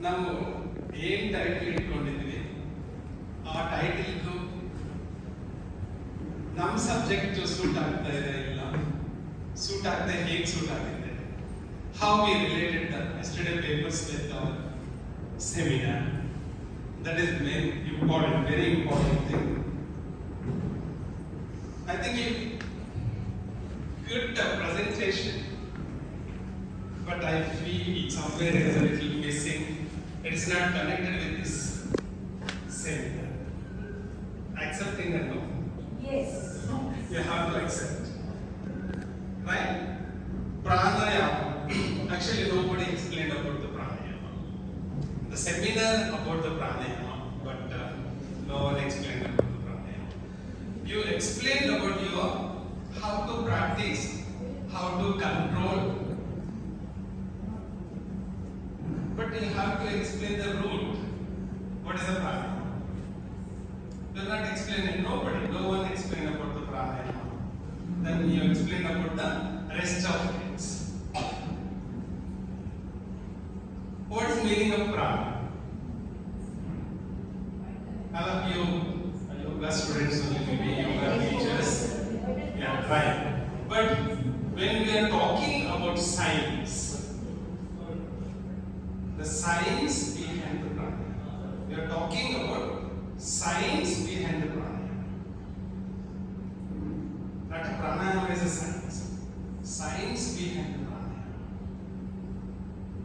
ನಾವು ಏನ್ ಟೈಟಲ್ ಇಟ್ಕೊಂಡಿದ್ವಿ ಆ ಟೈಟಲ್ಗೂ ನಮ್ಮ ಸಬ್ಜೆಕ್ಟ್ ಸೂಟ್ ಆಗ್ತಾ ಇದೆ ಇಲ್ಲ, ಸೂಟ್ ಆಗ್ತಾ ಹೇಗೆ ಸೂಟ್ ಆಗಿದೆ, how we related the yesterday papers with our seminar. That is main important, very important thing. I think you good presentation, but I feel somewhere is a little missing. It is not connected with this seminar. Accepting or no? Yes. You have to accept. Right? Pranayama. Actually, nobody explained about the pranayama. The seminar about the pranayama, but no one explained about the pranayama. You explained about your how to practice, how to control, but you have to explain the root. What is the pranayama? You are not explaining. Nobody, no one explained about the pranayama. Then you explain about the rest of things. What is the meaning of prana? All of you are yoga students, only maybe yoga teachers. Yeah, right. But when we are talking about science, the science behind the pranayama. We are talking about science behind the pranayama. That pranayama is a science. Science behind the pranayama.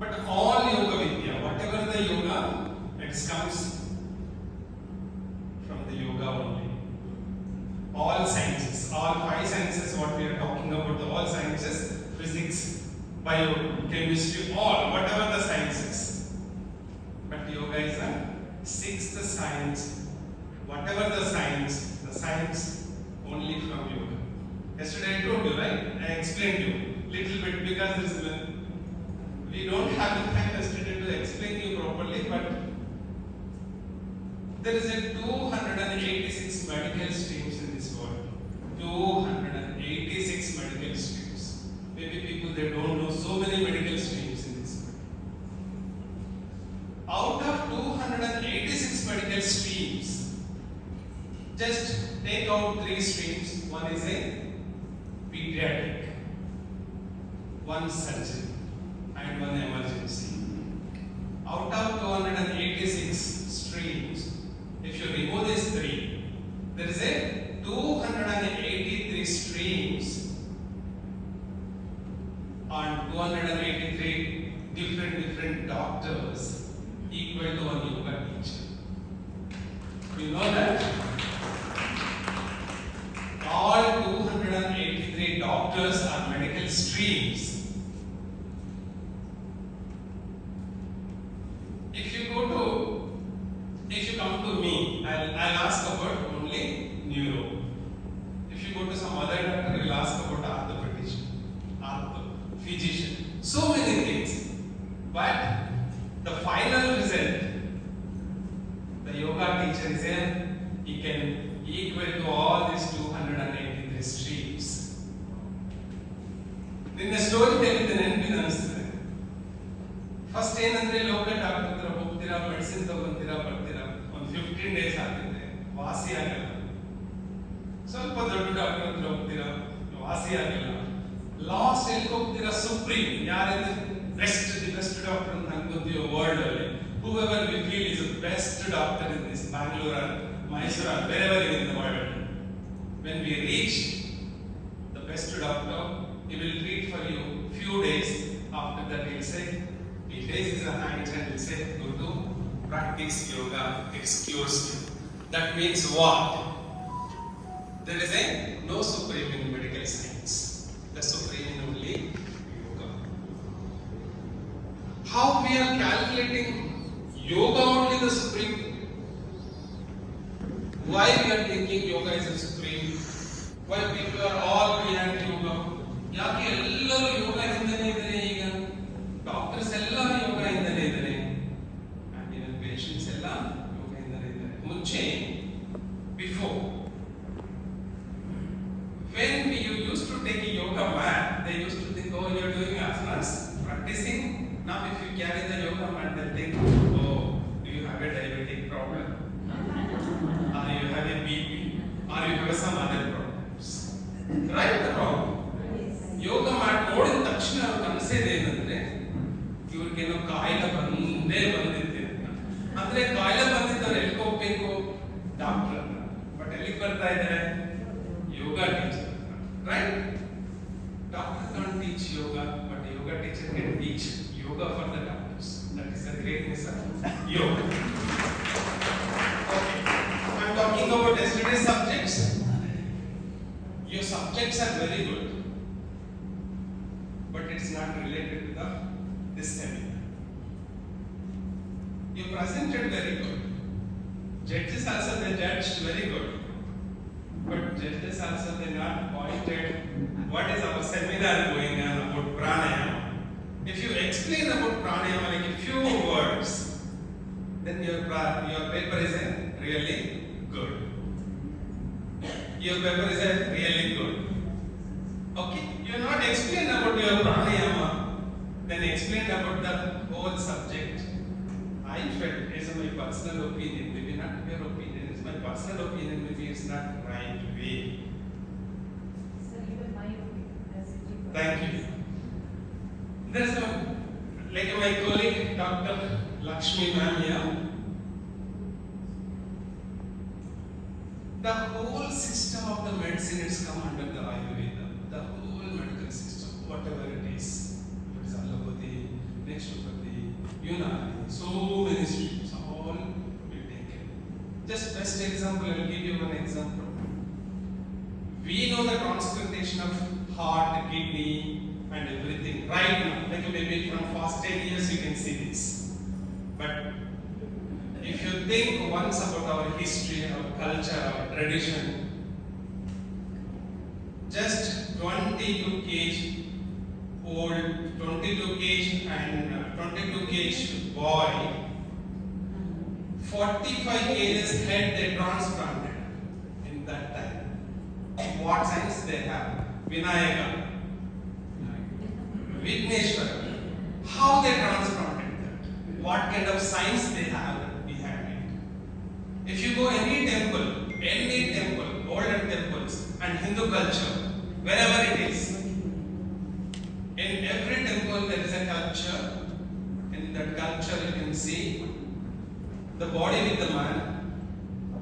But all yoga vidya, whatever the yoga, it comes from the yoga only. All sciences, all five sciences, what we are talking about, all sciences, physics, bio, chemistry, all, whatever the sciences. But yoga is a sixth science. Whatever the science only from yoga. Yesterday I told you, right? I explained you little bit because we don't have the time yesterday to explain you properly, but there is a 286 medical streams in this world. 286 medical streams. Maybe people they don't know so many medical streams in this world. Out of 286 medical streams, just take out 3 streams. One is a pediatric, one surgery, and one emergency. Out of 286 streams, if you remove these 3, there is a 283 streams and 283 different doctors equal to one yoga teacher. You know that? All 283 doctors are medical streams. If you come to me, I'll ask about only neuro. If you go to some other doctor, you'll ask about orthopedician, physician, so many things. But the final result, the yoga teacher is here, he can equal to all these 283 streams. In the story ಹೇಳಿದ್ದೇನೆ ನೆನಪಿನ ಅನಿಸ್ತದೆ. First ಏನಂದ್ರೆ local doctor ಹತ್ರ ಹೋಗ್ತೀರಾ, medicine ತಗೊಂತೀರಾ, ಬರ್ತೀರಾ, ಒಂದು 15 days ಆಗಿದ್ರೆ ವಾಸಿ ಆಗಲ್ಲ. ಸ್ವಲ್ಪ ದೊಡ್ಡ ಡಾಕ್ಟರ್ ಹತ್ರ ಹೋಗ್ತೀರಾ, ವಾಸಿ ಆಗಲ್ಲ. ಲಾಸ್ಟ್ ಎಲ್ಲಿ ಹೋಗ್ತೀರಾ? ಸುಪ್ರೀಂ, ಯಾರಿದ್ರೆ ದಿ ಬೆಸ್ಟ್ ಡಾಕ್ಟರ್ ಅಂತ ಅನ್ಕೊಂತೀವಿ ವರ್ಲ್ಡ್ ಅಲ್ಲಿ. Whoever we feel is the best doctor in this Bangalore, Mysore, wherever in the world. When we reach the best doctor, he will treat for you few days. After that, he will say, he raises his hands and will say, go to practice yoga, it cures you. That means what? There is no supreme in medical science. The supreme in only yoga. How we are calculating yoga only the supreme? Why we are thinking yoga is the supreme? Why people are all behind yoga? ಯಾಕೆ ಎಲ್ಲರೂ ಯೋಗ ಹಿಂದೆನೇ ಇದ್ದಾರೆ? ಈಗ doctors ಎಲ್ಲ ಯೋಗ ಹಿಂದೆನೇ ಇದ್ದಾರೆ, patients ಎಲ್ಲ ಯೋಗ ಹಿಂದೆನೇ ಇದ್ದಾರೆ. ಮುಂಚೆ before when we used to take a yoga mat, they used to think, oh, you are doing asanas, practicing. Now if you carry the yoga mat, they think, problem, or you have a BP, or you have some other problems. Right or wrong? ಯೋಗ ಮಾಡಿ ನೋಡಿದ ತಕ್ಷಣ ಅವ್ರು ಅನಿಸೇದೇನಂದ್ರೆ ಇವ್ರಿಗೇನೋ ಕಾಯಿಲೆ ಬಂದಿರ್ತೇನೆ ಅಂದ್ರೆ ಕಾಯಿಲೆ ಬಂದಿದ್ದವ್ರು ಎಲ್ಲಿ ಹೋಗ್ಬೇಕು? Doctor ಹತ್ರ. ಬಟ್ ಎಲ್ಲಿಗೆ ಬರ್ತಾ ಇದ್ದಾರೆ? Yoga teacher. Right? Doctor can't teach yoga, but yoga teacher can teach yoga for the doctors. That is the greatness of yoga. Okay, I'm talking about yesterday's subjects. Your subjects are very good, but it's not related to this seminar. You presented very good. Judges also they judged very good, but judges also they not pointed what is our seminar going on about pranayama. If you explain about pranayama like a few words, then your paper is really good. Your paper is really good. Okay, you not explain about your pranayama, then explain about the whole subject. I felt, it's my personal opinion, maybe not your opinion, it's my personal opinion, maybe it's not right way. Sir, even my opinion. Thank you. There's like my colleague Dr. Lakshmi ma'am here. The whole system of the medicine is come under the Ayurveda. The whole medical system, whatever it is allopathy, naturopathy, Unani, so many streams, all will take care. Just best example, I will give you one example. We know the transplantation of heart, kidney, and everything right now. Like maybe from past 10 years you can see this. But if you think once about our history, our culture, our tradition, just 22 kg old, 22 kg and 22 kg boy, 45 kg head they transplanted in that time. What science they have? Vinayaka, Vigneshwar. How they transplanted that? What kind of science they have behind it? If you go any temple, olden temples and Hindu culture, wherever it is, in every temple there is a culture. In that culture you can see the body with the man,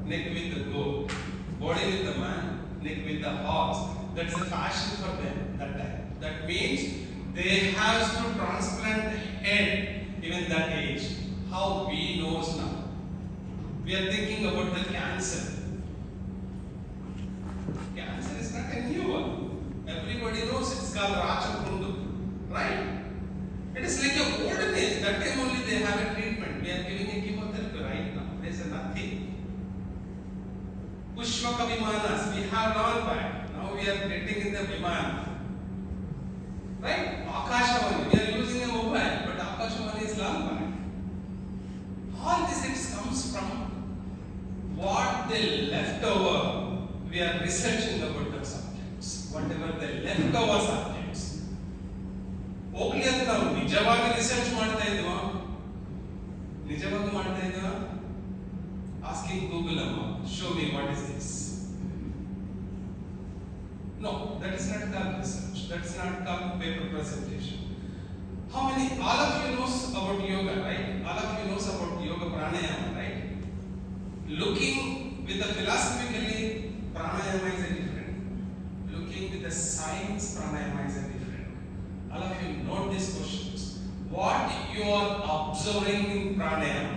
neck with the goat, body with the man, neck with the horse. That's the fashion for them that time. That means they have to transplant head even that age. How we knows now? We are thinking about the cancer. Cancer is not a new one. Everybody knows it's called Rachapundu, right? It is like a golden age. That time only they have a treatment. We are giving a chemotherapy right now. There is nothing. Pushpaka Vimanas, we have long back. Now we are getting in the Vimana. Right? Akashavani, we are using a mobile, but Akashavani is long back. All this it comes from what they left over. We are researching about the subjects. Whatever the leftover subjects. ಹೋಗ್ಲಿ ಅಂತ ನಾವು ನಿಜವಾಗಿ research ಮಾಡ್ತಾ ಇದ್ವಾ? ನಿಜವಾಗಿ ಮಾಡ್ತಾ ಇದ್ವಾ? Asking Google, show me what is this. No, that is not called research. That is not called paper presentation. How many? All of you knows about yoga, right? All of you knows about yoga pranayama, right? Looking with the philosophically, pranayama is a different. Looking with the science, pranayama is a different. All of you note these questions. What you are observing in pranayama,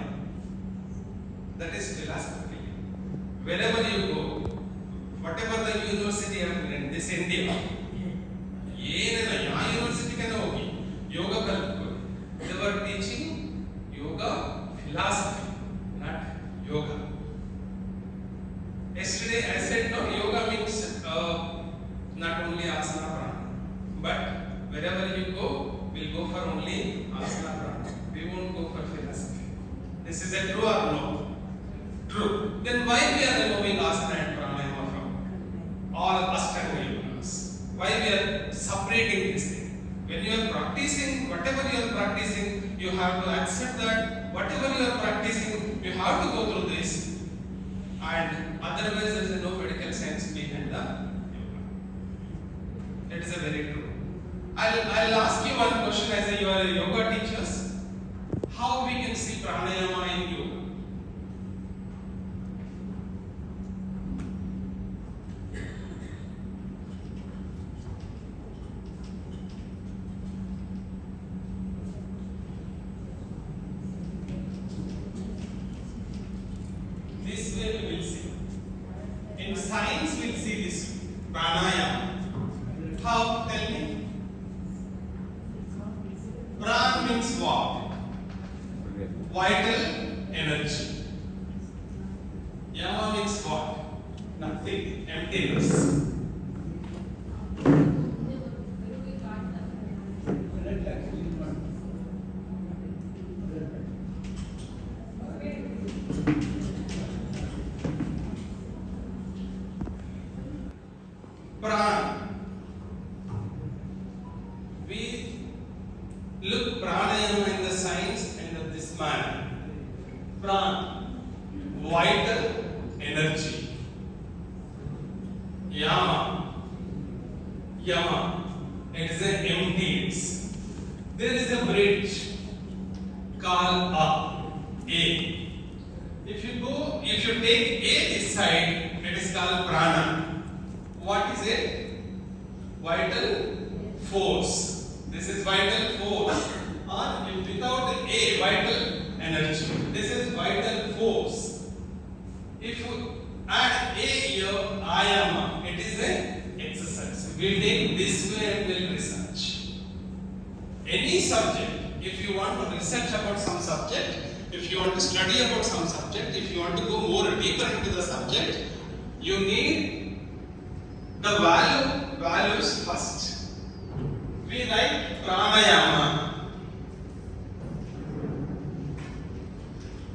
that is philosophically. Wherever you go, whatever the university you have in this India, ಏನನ್ನ ಯಾವ ಯೂನಿವರ್ಸಿಟಿಗೆ ಹೋಗಿ ಯೋಗ ಕಲಿತ್ಕೊಳ್ಳಿ. They were teaching yoga philosophy, not yoga. Yesterday I said no, yoga means not only asana prana, but wherever you go, we'll go for only asana prana. We won't go for philosophy. This is a true or no? True. Then why we are removing asana and pranayama from all Ashtanga yogas? Why we are separating this thing? When you are practicing, whatever you are practicing, You have to accept that whatever you are practicing, you have to go through this. And otherwise, there is no medical science behind the yoga. That is a very true. I'll ask you one question as you are a yoga teachers. How we can see pranayama in yoga? This way we will see. In science we will see this pranayama. How? Tell me. Pran means what? Vital energy. Yama means what? Nothing. Emptiness. Pran. We look pranayama in the science and of this manner. Pran, vital energy. Yama, it is an emptiness. There is a bridge called A. If you take A this side, it is called prana. What is it? Vital force. This is vital force. Or if without A, vital energy. This is vital force. If you add A here, ayama, it is an exercise. We take this way and will research. Any subject, if you want to research about some subject, if you want to study about some subject, if you want to go more deeper into the subject, you need the values first. We like pranayama.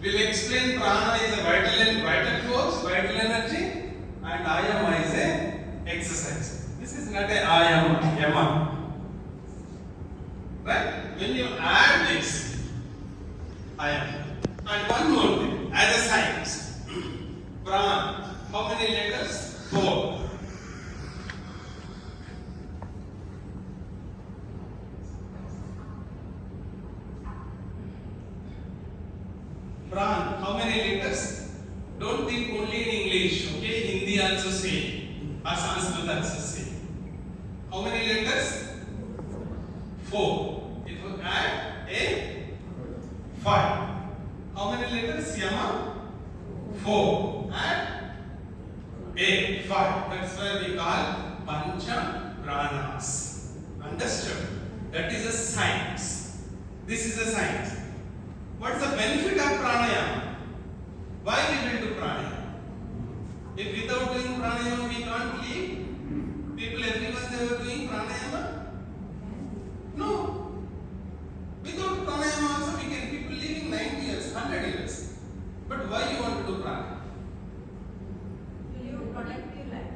We'll explain prana is a vital force, vital energy, and ayama is a exercise. This is not a yama. Right? When you add this, ayama. And one more thing, as a science, prana, how many letters? 4. Pran, how many letters? Don't think only in English, okay? Hindi also say, or Sanskrit also say. How many letters? 4. If you add a 5. How many letters? Yama? 4. Add a 5. That's why we call Pancha Pranas. Understood? That is a science. This is a science. What's the benefit of pranayama? Why we will do pranayama? If without doing pranayama we can't live, people everyone they were doing pranayama? No. Without pranayama also we can people living 90 years, 100 years. But why you want to do pranayama? Live productive life.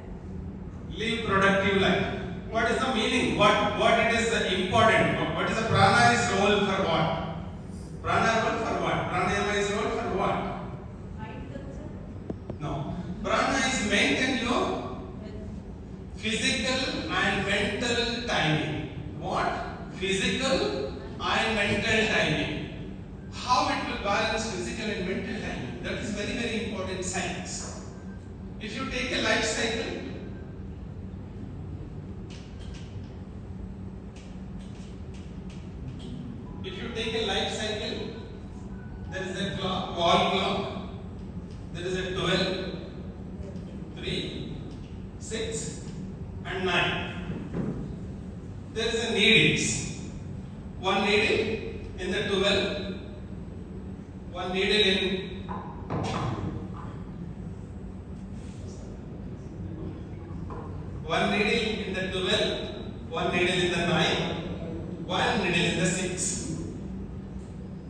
Live productive life. What is the meaning? What it is the important? What is the prana's role for what? Prana role for what? Pranayama is role for what? No. Prana is maintain your physical and mental timing. What? Physical and mental timing. How it will balance physical and mental timing? That is very, very important science. If you take a life cycle, there is a clock, wall clock, there is a 12, 3, 6 and 9. There is a needles. One needle in the 12, one needle in one needle in the 12, one needle in the 9, one needle in the 6.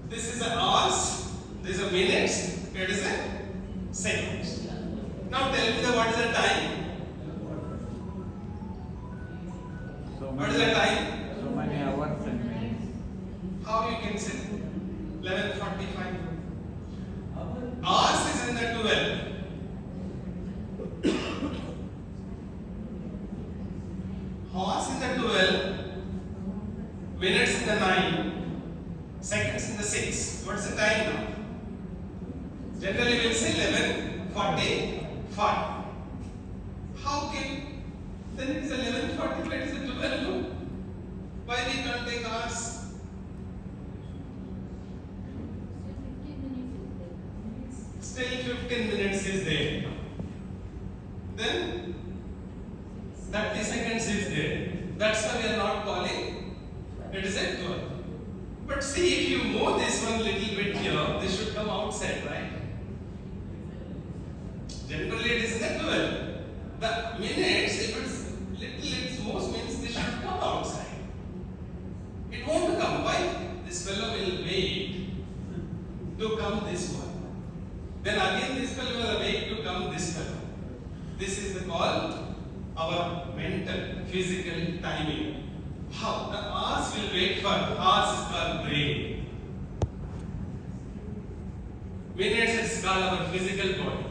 This is a hours, this is a minutes, it is a seconds. Now tell me what is the time? So What is the time? many hours and minutes. How you can say? 45. Hours is in the 12. Hours in the 12. Minutes in the 9. Seconds in the 6. What's the time now? Generally we'll say 11:45. How can then it is 11:45, it is a 12, no? Why we can't take hours? Still 15 minutes is there. Then 30 seconds is there. That's why we are not calling it is a 12. But see, if you move this one little bit here, this should come outside, right? Generally it is in the 12. The minutes, if it's little it moves, means this should come outside. It won't come. Why? This fellow will wait to come this one. Then again this fellow will wait to come this fellow. This is the call our mental, physical timing. How? The hours will wait for hours is called brain. Minutes is called our physical body.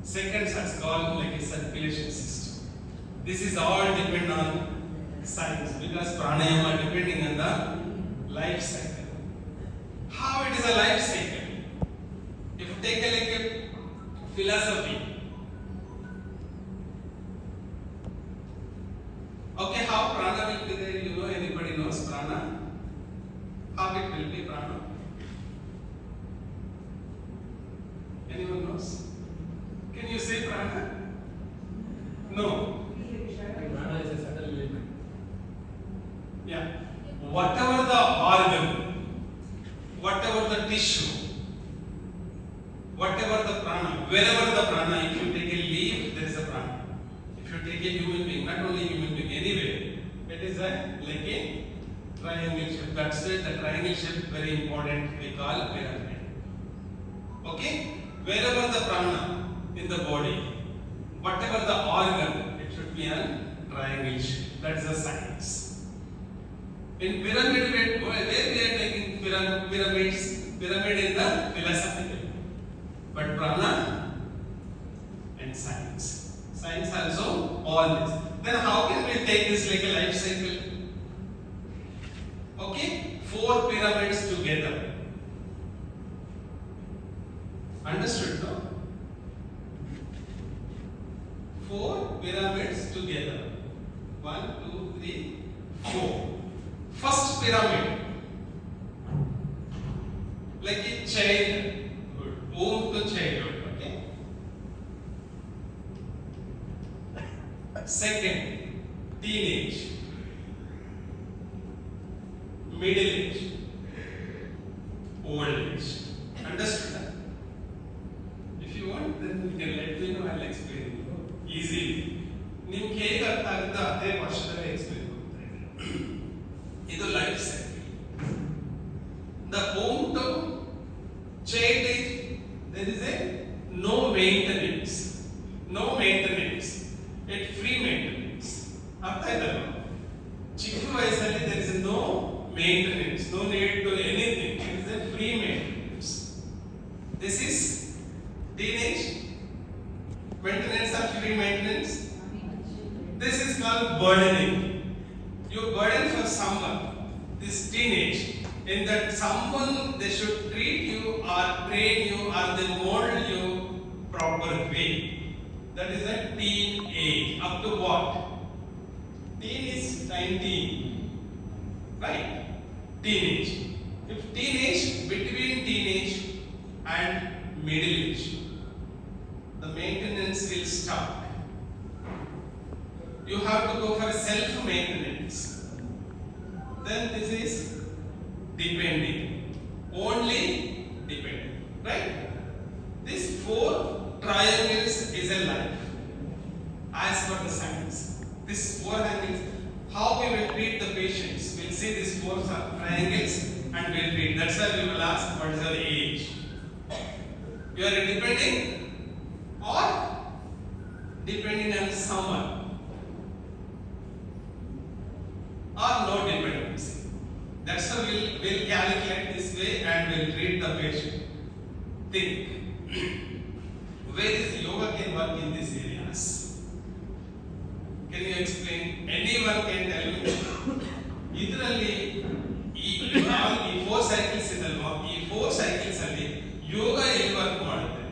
Seconds is called like a circulation system. This is all depend on science because pranayama depending on the life cycle. How it is a life cycle? If you take a like a philosophy. Okay, how prana will be there? You know, anybody knows prana? How it will be prana? Anyone knows? Can you say prana? No. Prana is a subtle element. Yeah. Whatever the organ, whatever the tissue, whatever the prana, wherever the prana, if you take a leaf, there is a prana. If you take a human being, not only human being, anywhere, it is like a triangle shape. That's why the triangle shape very important. We call pyramid. Okay? Wherever the prana in the body, whatever the organ, it should be a triangle shape. That's the science. In pyramid, where we are taking pyramids, pyramid in the philosophical, but prana and science. Science also all this. Then how can we take this like a life cycle? Okay, 4 pyramids together. Understood, no? 4 pyramids together. 1, 2, 3, 4. First pyramid, like a childhood, womb to childhood. Okay. Second, teenage, middle age, old age. Understood that? If you want, then you can let me know. I'll explain you easily. ನಿಮ್ಗೆ ಹೇಗೆ ಅರ್ಥ ಆಗುತ್ತೋ ಅದೇ ವರ್ಷದಲ್ಲಿ explain ಮಾಡ್ತಾರೆ. ಇದು life cycle. The home to child age, there is a no maintenance. No maintenance. It free maintenance. ಅರ್ಥ ಆಯ್ತಲ್ಲ? ಚಿಕ್ಕ ವಯಸ್ಸಲ್ಲಿ there is no maintenance, no need to anything. It is a free maintenance. This is teenage. Maintenance or free maintenance. This is called burdening. You burden for someone. This teenage. In that someone they should treat you or train you or they mold you proper way. That is a teen age. Up to what? Teen is 19. Right? Teenage. If teenage, between teenage and middle age, the maintenance will stop. You have to go for self-maintenance. Then this is depending. Only depending. Right? These 4 triangles is a life. As per the science. These 4 angles, how we will treat the patients. We'll see these 4 triangles and we'll treat. That's why we will ask what is your age. You are depending or depending on someone. Or no dependency. That's how we'll calculate this way the patient. Think. Where is yoga can work in these areas? Can you explain? Anyone can tell me. ಇದರಲ್ಲಿ ಈ 4 cycles ಇದಲ್ವಾ, ಈ 4 cycles ಅಲ್ಲಿ ಯೋಗ ಎಲ್ಲಿ work ಮಾಡುತ್ತೆ?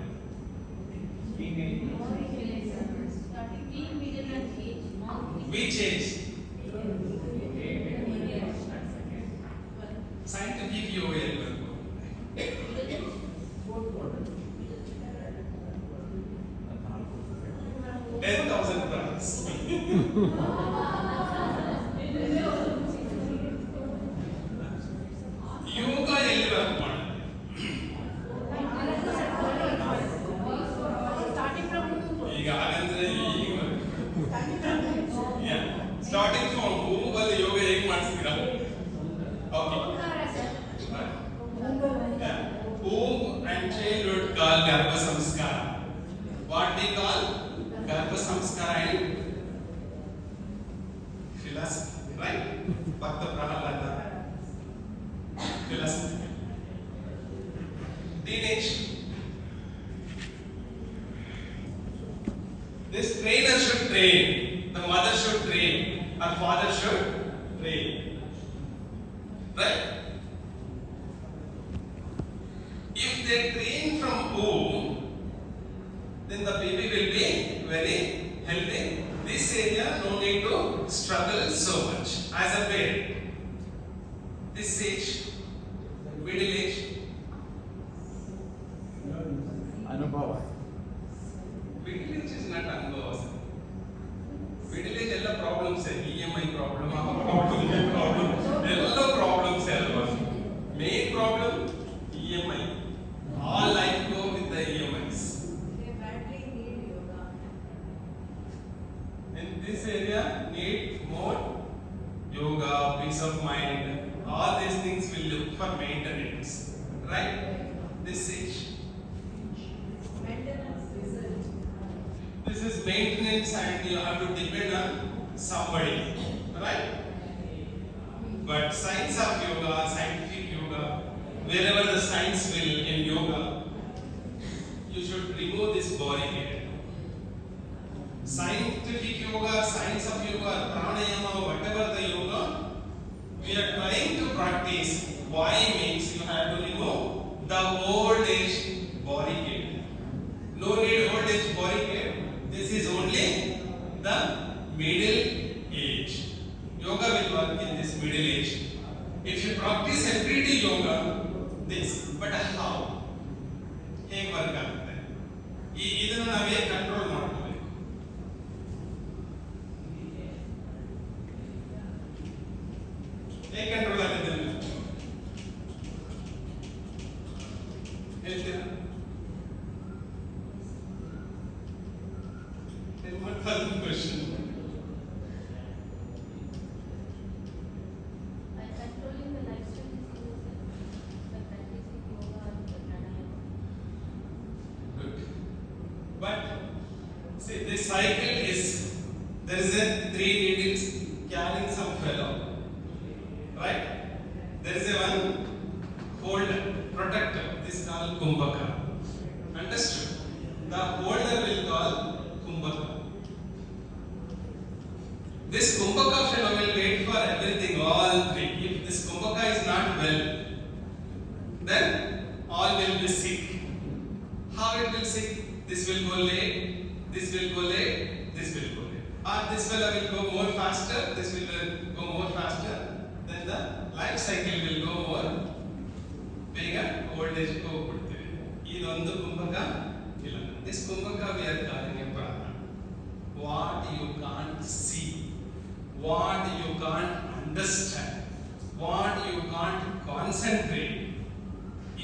Which age? Scientific yoga ಎಲ್ಲಿ work ಮಾಡುತ್ತೆ? 10,000 crores. ಯೋಗ ಎಲ್ಲಿ work ಮಾಡುತ್ತೆ? ಈಗ ಹಾಗಂದ್ರೆ ಸ್ಟಾರ್ಟಿಂಗ್ ಫ್ರಮ್ ಹೋಮ್ ಅಲ್ಲಿ ಯೋಗ ಹೇಗೆ ಮಾಡಿಸ್ತೀರಾ? ಓಕೆ, ಹೋಮ್ ಅಂಡ್ ಚೈಲ್ಡ್ಹುಡ್ ಕಾಲ್ ಗರ್ಭ ಸಂಸ್ಕಾರ. ವಾಟ್ ವಿ ಕಾಲ್ ಗರ್ಭ ಸಂಸ್ಕಾರ and philosophy, right? Bhakta Prahalada philosophy. Teenage. This trainer should train. The mother should train. Her father should train. Right? If they train from home, then the baby will be very healthy. This area no need to struggle so much as a parent. This age, middle age, ಅನುಭವ. middle age is not anubhava. Middle age ಎಲ್ಲ problems, EMI problem, ಆ problem, ಎಲ್ಲ problems ಅಲ್ವಾ. Main problem EMI. All life go with the EMIs. In this area need more yoga, peace of mind. All these things will look for maintenance, right? This age. This is maintenance and you have to depend on somebody, right? But science of yoga, scientific yoga, wherever the science will in yoga, you should remove this body here. Scientific yoga, science of yoga, pranayama, whatever the yoga, we are trying to practice. Why means you have to remove the old age body care. No need old age body care. This is only the middle age. Yoga will work in this middle age. If you practice everyday yoga, this. But how? ಹೇಗೆ work ಆಗುತ್ತೆ? ಇದನ್ನು ನಾವೇ control ಮಾಡ್ಕೋಬೇಕು. ಹೇಗೆ control ಆಗುತ್ತೆ ಹೇಳ್ತೀರಾ? Question. By controlling the lifestyle diseases, by practicing yoga and pranayama. Good. But see, this cycle is, there is a 3 needles carrying some fellow, right? There is a one holder, protector. This is called kumbhaka. Understood? The holder will call kumbhaka. This kumbhaka fellow will wait for everything, all three. If this kumbhaka is not well, then all will be sick. How it will sick? This will go late, this will go late, this will go late. Or this fellow will go more faster, this will go more faster. Then the life cycle will go more bigger, old age go biಡ್ತೀವಿ. ಇದೊಂದು ಕುಂಭಕ ಇಲ್ಲ. This kumbhaka we are calling a prana. What you can't see, what you can't understand, what you can't concentrate,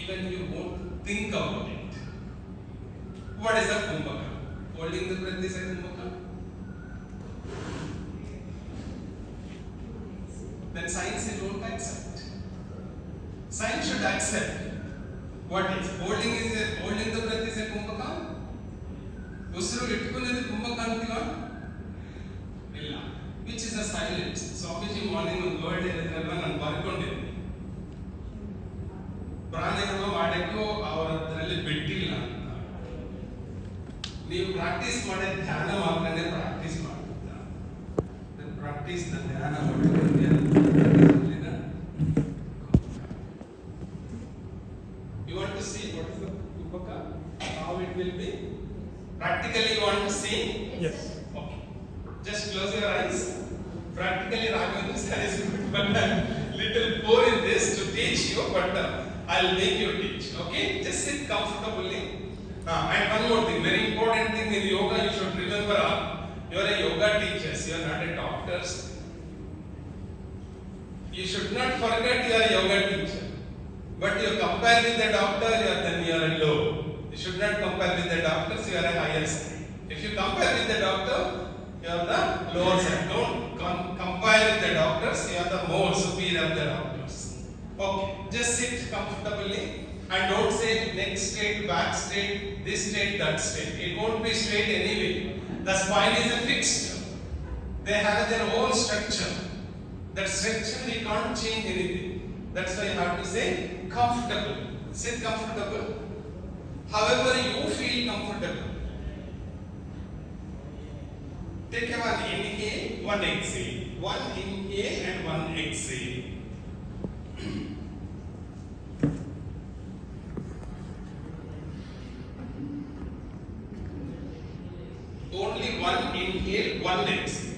even you won't think about it. What is the kumbhaka? Holding the breath is a kumbhaka. Then science won't accept. Science should accept. What is holding the breath is a kumbhaka? ಉಸಿರು ಇಟ್ಕೊಳ್ಳೋದು ಕುಂಭಕ ಅಂತೀವ ಇಲ್ಲ. Which is a silence. Swamiji morning ಒಂದು word ಹೇಳಿದ್ರಲ್ವ, ನಾನು ಬರ್ಕೊಂಡಿದ್ದೀನಿ. ಪ್ರಾಣಾಯಾಮ ಮಾಡಕ್ಕೆ ನೀವು practice ಮಾಡಿ ಧ್ಯಾನ ಮಾತ್ರನೇ ಪ್ರಾಕ್ಟೀಸ್ ಮಾಡ್ತೀರಾ. ಪ್ರಾಕ್ಟೀಸ್ ದ ಧ್ಯಾನ You want to see what is the upaka? How it will be? Practically you want to see? Yes. Okay. Just close your eyes. Practically Raghavendra sir is good, but little poor in this to teach you, but I'll make you teach. Okay? Just sit comfortably. And one more thing, very important thing in yoga, you should remember, you are a yoga teachers, you are not a doctors. You should not forget you are a yoga teacher. But you compare with the doctor, then you are a low. You should not compare with the doctors, you are a higher side. If you compare with the doctor, you are the lower side. Don't compare with the doctors, you are the more superior of the doctors. Okay, just sit comfortably and don't say neck straight, back straight, this straight, that straight. It won't be straight anyway. The spine is a fixed. They have their own structure. That structure we can't change anything. That's why you have to say comfortable. Sit comfortable. However you feel comfortable. Take a one inhale, one exhale. One inhale and one exhale. Only one inhale, one exhale.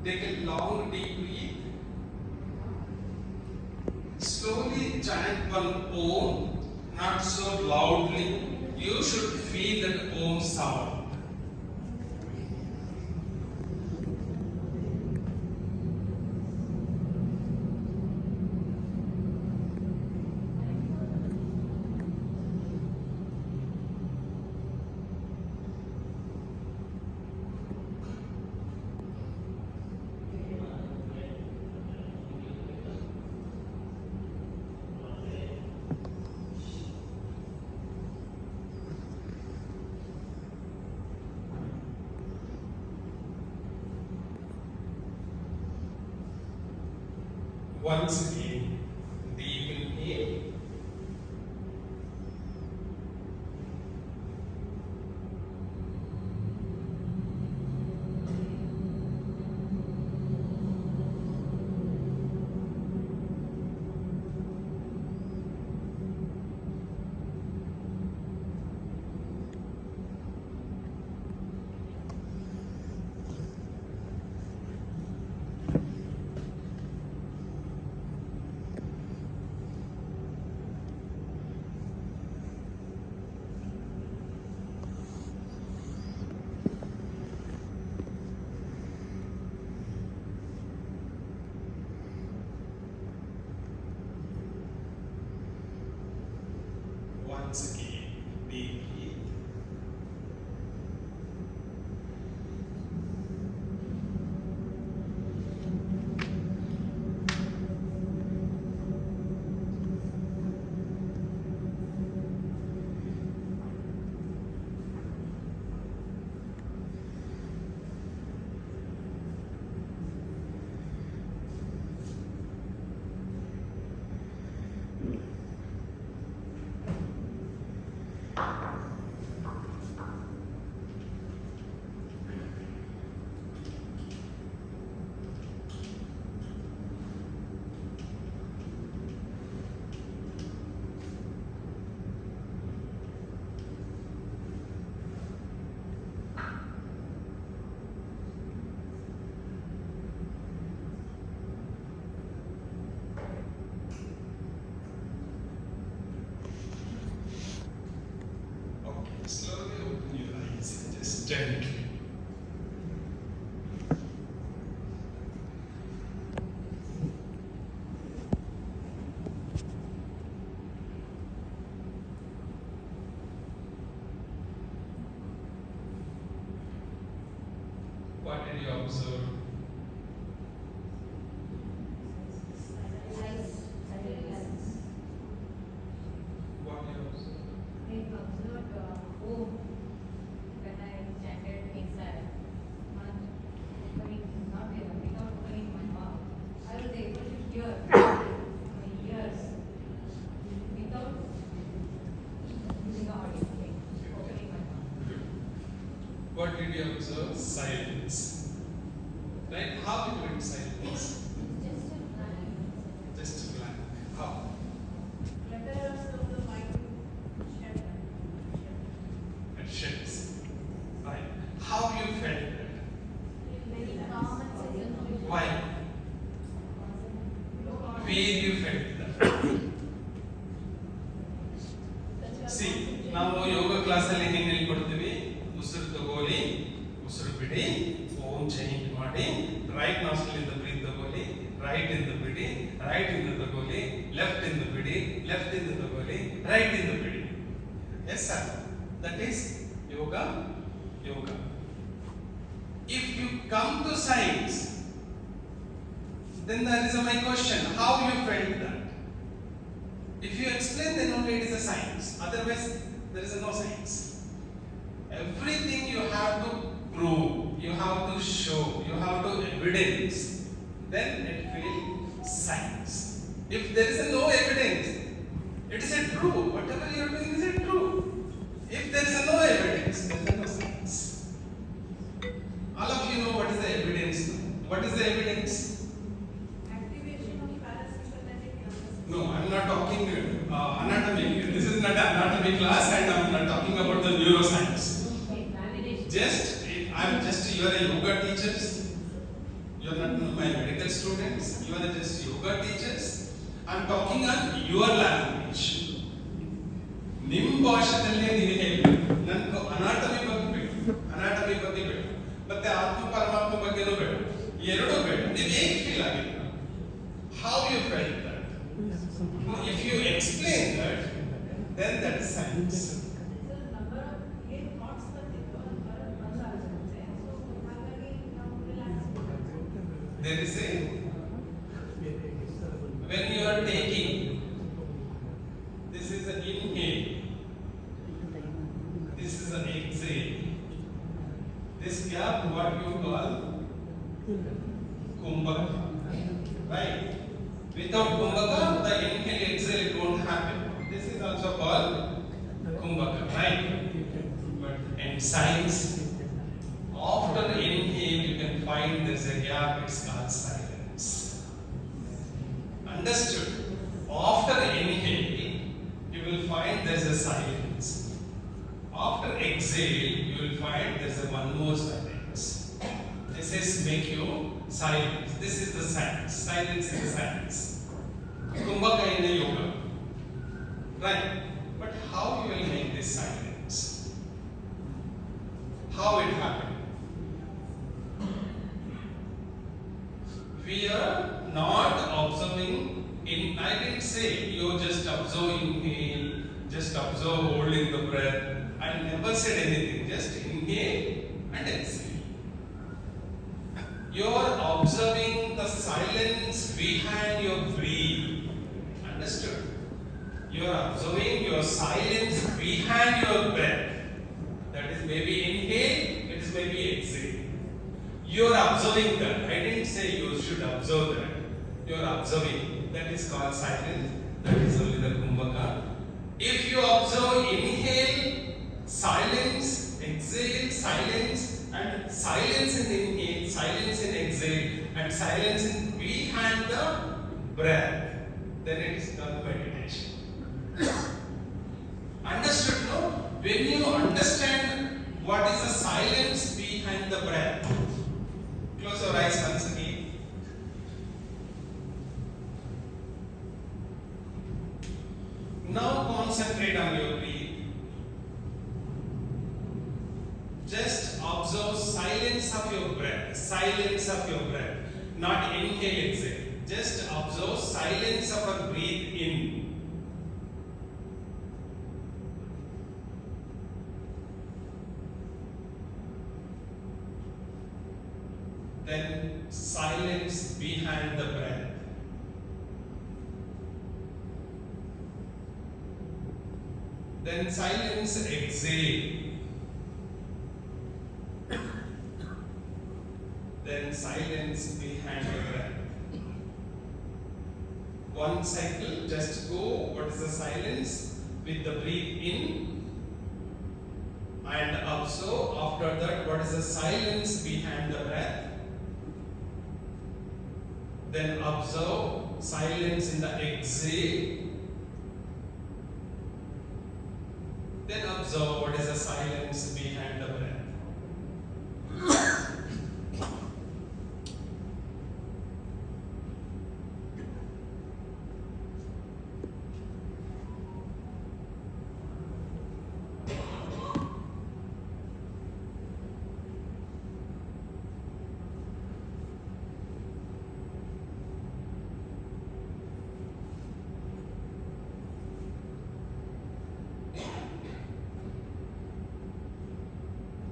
Take a long deep breath. Slowly chant one Om, not so loudly. You should feel that Om sound. Once again, deep inhale. silence. Right? How it went silence? Just a blank. Just blank. How? It sheds. Right. How you felt that? Very calm and second. Why? Where you felt that? See, ನಾವು ಯೋಗ class ಅಲ್ಲಿ ಏನೇನು ಹೇಳ್ಕೊಡ್ತೀವಿ? ಉಸಿರು ತಗೊಳ್ಳಿ, ಉಸಿರು ಬಿಡಿ, ಓಂ change ಮಾಡಿ, right nostril ಇಂದ ಬ್ರೀತ್ ತಗೊಳ್ಳಿ, ರೈಟ್ ಇಂದ ಬಿಡಿ, ರೈಟ್ ಇಂದ ತಗೊಳ್ಳಿ, ಲೆಫ್ಟ್ ಇಂದ ಬಿಡಿ, ಲೆಫ್ಟ್ ಇಂದ ತಗೊಳ್ಳಿ, ರೈಟ್ ಇಂದ ಬಿಡಿ. Yes sir. That is yoga. Yoga. If you come to science, then that is my question. How you felt that? If you explain, then only it is a science. Otherwise, there is no science. Everything you have to prove, you have to show, you have to evidence. Then it will science. If there is no evidence, it is a true. Whatever you are doing is a true. If there is no evidence, there is no science. All of you know what is the evidence. What is the evidence? Activation of parasympathetic nervous system. No, I am not talking anatomy. This is not an anatomy class, and I am not talking about the neuroscience. Okay, validation. I am just, you are a yoga teachers. You are not my medical students. You are just yoga teachers. I am talking on your language. ನಿಮ್ಮ ಭಾಷೆಯಲ್ಲೇ ನೀವು ಹೇಳಿ. ನನಗೆ anatomy ಬಗ್ಗೆ ಬೇಡ, ಮತ್ತೆ ಆತ್ಮ ಪರಮಾತ್ಮ ಬಗ್ಗೆನೂ ಬೇಡ, ಎರಡೂ ಬೇಡ. ನೀವು ಹೇಗೆ ಫೀಲ್ ಆಗಿಲ್ಲ? How you felt that? If you explain that, then that is science. So number of eight thoughts ಬಂದಾಗುತ್ತೆ. So ಹಾಗಾಗಿ ನಾವು ರಿಲ್ಯಾಕ್ಸ್ ಮಾಡಬೇಕು. There is a, when you are taking, this is an inhale, this is an exhale. This gap what you call kumbhaka, right? Without kumbhaka, the inhale exhale it won't happen. This is also called kumbhaka, right? But in science, after inhale you can find there's a gap, it's called silence. Understood? After inhale you will find there's a silence. After exhale you will find there's a one more silence. This is make you silence. This is the science. Silence is the science. Kumbhaka in the yoga. Right? But how you will make this silence? How it happened? We are not observing in, I didn't say you just observe inhale, just observe holding the breath. I never said anything, just inhale and exhale. You are observing the silence behind your breath. Understood? You are observing your silence behind your breath. That is maybe inhale, it is maybe exhale. You are observing that. I didn't say you should observe that. You are observing. That is called silence. That is only the kumbhaka. If you observe inhale, silence, exhale, silence, and silence in inhale, silence in exhale, and silence in behind the breath, then it is called meditation. Understood? No? When you understand what is the silence behind the breath, close your eyes once again. Now concentrate on your breath. Just observe silence of your breath. Silence of your breath. Not inhale, exhale. Just observe silence of our breathe in. Then silence behind the breath. Then silence exhale. Then silence behind the breath. One cycle, just go, what is the silence? With the breathe in, and observe. After that, what is the silence behind the breath? Then observe silence in the exhale. Then observe what is the silence behind the breath.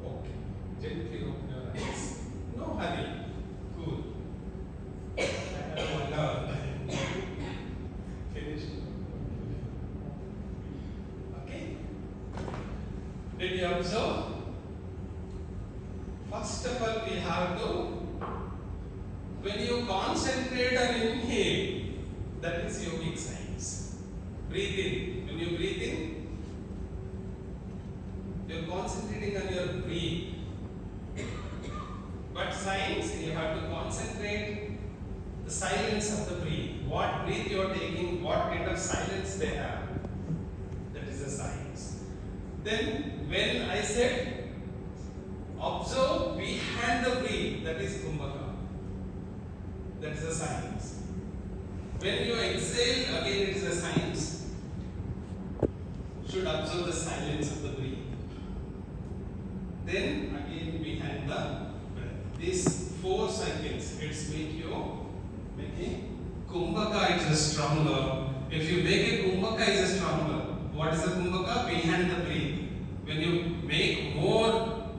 Okay. Gently open your eyes. No hurry. Cool. I have 1 hour. Finish. Okay. Did you observe? First of all, we have to, when you concentrate on inhale, that is yogic science. Breathe in. When you breathe in, you're concentrating on your breath. But science, you have to concentrate the silence of the breath. What breath you are taking, what kind of silence they have. That is the science. Then, when I said, observe behind the breath, that is kumbhaka. That is the science. When you exhale, again it is a science. Should observe the silence of the breath. Then again behind the breath. These 4 cycles, it's make a kumbhaka is a stronger. If you make a kumbhaka is a stronger. What is the kumbhaka? Behind the breath. When you make more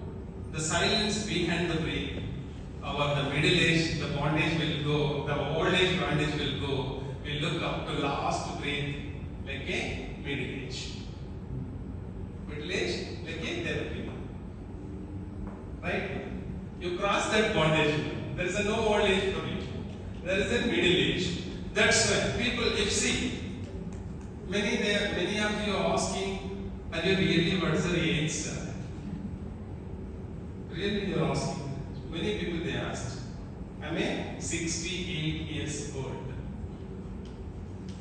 the silence behind the breath, the middle age, the bondage will go, the old age bondage will go. We look up to last breath like a middle age. Middle age like a therapy. Right? You cross that bondage. There is a no old age for you. There is a middle age. That's why people, if see, many of you are asking, are you really what is the age, sir? Really you are asking. Many people they asked. Am I 68 years old?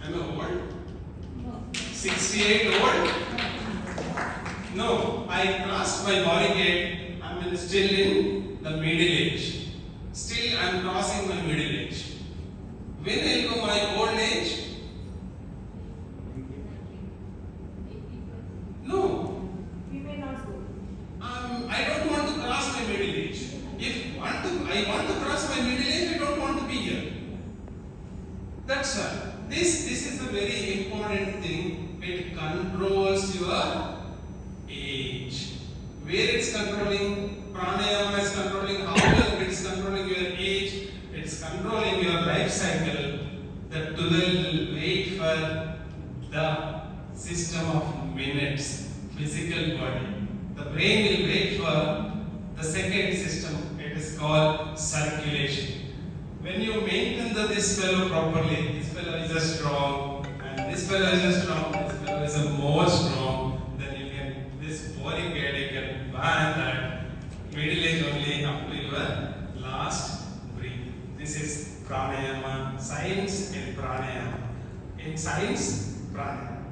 Am I old? No. 68 old? No, I crossed my body gate. I'm still in the middle age. Still, I'm crossing my middle age. When I go my old age? No. We may not go. I don't want to cross my middle age. If I want to cross my middle age, I don't want to be here. That's why. This is a very important thing. It controls your age. Where it's controlling, pranayama is controlling how long it's controlling your age, it's controlling your life cycle. The tool will wait for the system of minutes, physical body. The brain will wait for the second system, it is called circulation. When you maintain this fellow properly, this fellow is a strong, and this fellow is a strong, this fellow is a more strong, then you can, this boring bed, you can ban that middle age only up to your last breath. This is pranayama, science in pranayama. In science, pranayama.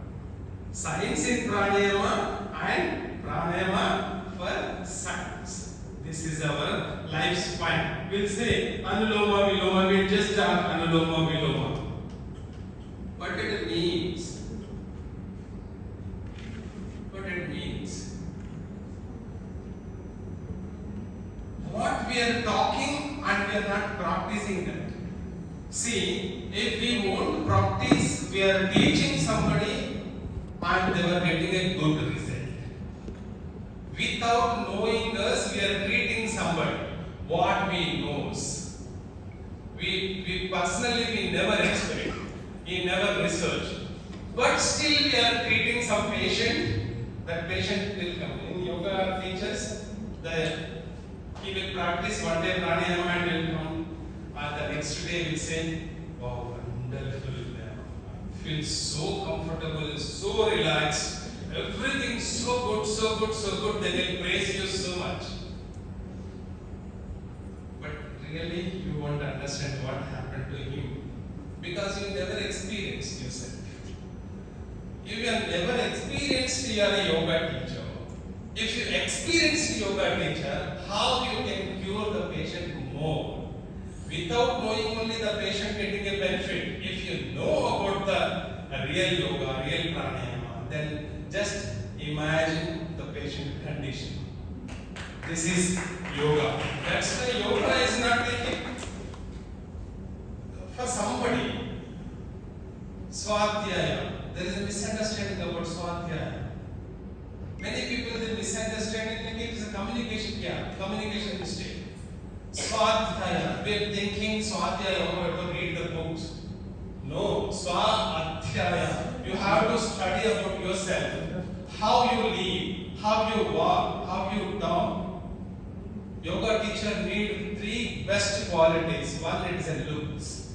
Science in pranayama and pranayama for science. This is our lifespan. We'll say anuloma viloma, we'll just start anuloma viloma. What it means? What it means? What we are talking and we are not practicing that. See, if we want to practice, we are teaching somebody and they were getting a good result. Without knowing us, we are treating somebody what we knows. We personally we never expect, we never research, but still we are treating some patient. That patient will come in yoga teachers. He will practice one day pranayama and will come. And the next day will say, "Wow, wonderful! I feel so comfortable, so relaxed." Everything so good, so good, so good, they will praise you so much. But really, you won't understand what happened to him because you never experienced yourself. If you have never experienced your yoga teacher, if you experienced yoga teacher, how you can cure the patient more? Without knowing only the patient getting a benefit. If you know about the real yoga, real pranayama, then just imagine the patient condition. This is yoga. That's why yoga is not taking for somebody. Swadhyaya. There is a misunderstanding about Swadhyaya. Many people they misunderstand it, it is a communication gap, communication mistake. Swadhyaya. We are thinking Swadhyaya, we have to read the books. No, Swadhyaya. You have to study about yourself. How you live, how you walk, how you talk. Yoga teacher need 3 best qualities. One is a looks.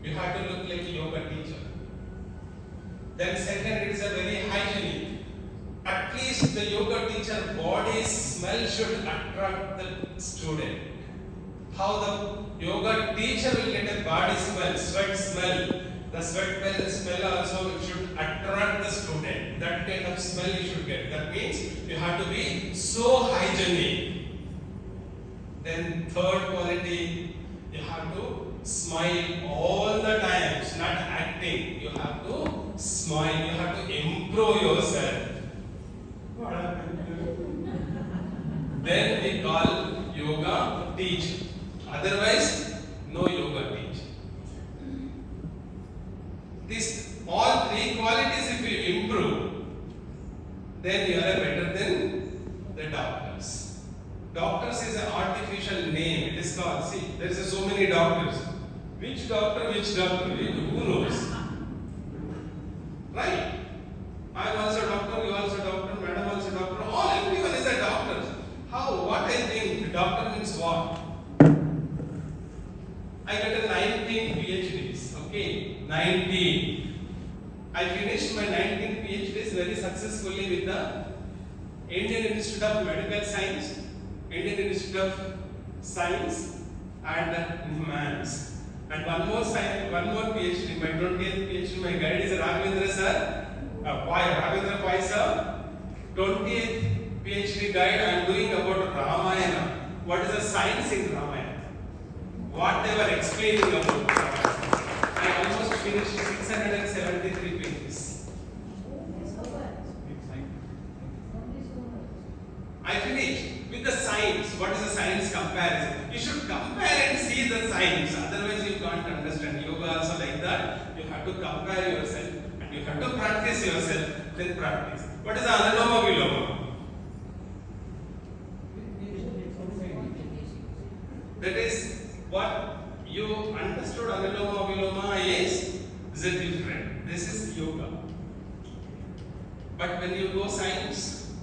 You have to look like a yoga teacher. Then second, it is a very hygienic. At least the yoga teacher body smell should attract the student. How the yoga teacher will get a body smell, sweat smell. The sweat smell also should attract the student. That kind of smell you should get. That means you have to be so hygienic. Then third quality, you have to smile all the times, not acting. You have to smile, you have to improve yourself. Then we call yoga teacher. Otherwise, no yoga teacher. These all 3 qualities, if you improve, then you are better than the doctors. Doctors is an artificial name. It is called. See, there is so many doctors. Which doctor? Who knows? Right? I am also a doctor, you are also a doctor, madam also a doctor, everyone is a doctor. How? What I think? Doctor means what? I got a 19 PhDs, okay? 19. I finished my 19 PhDs very successfully with the Indian Institute of Medical Science, Indian Institute of Science and Humans. And one more PhD, my 20th PhD, my guide is Ravindra sir. Ravindra Pai sir. 20th PhD guide I am doing about Ramayana. What is the science in Ramayana? What they were explaining about Ramayana. I almost finished 673 pages. I finished with the science. What is the science comparison? You should compare and see the science. Otherwise, you can't understand. Yoga also like that. You have to compare yourself and you have to practice yourself. Then practice. What is Anuloma Viloma? That is what you understood. Anuloma Viloma is a different. This is yoga. But when you go science,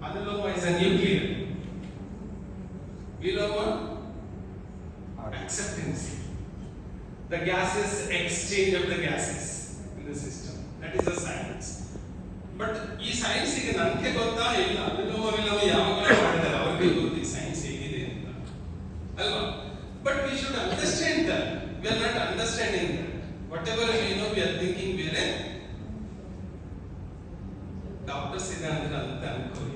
Anuloma is a nuclear. Viloma, acceptance. The gases, exchange of the gases in the system. That is the science. But this science is not Anuloma Viloma Yamagala science. But we should understand that. We are not understanding that. Whatever we know, we are thinking we are doctors ಇದ್ದಾರೆ ಅಂತ ಅನ್ಕೋರಿ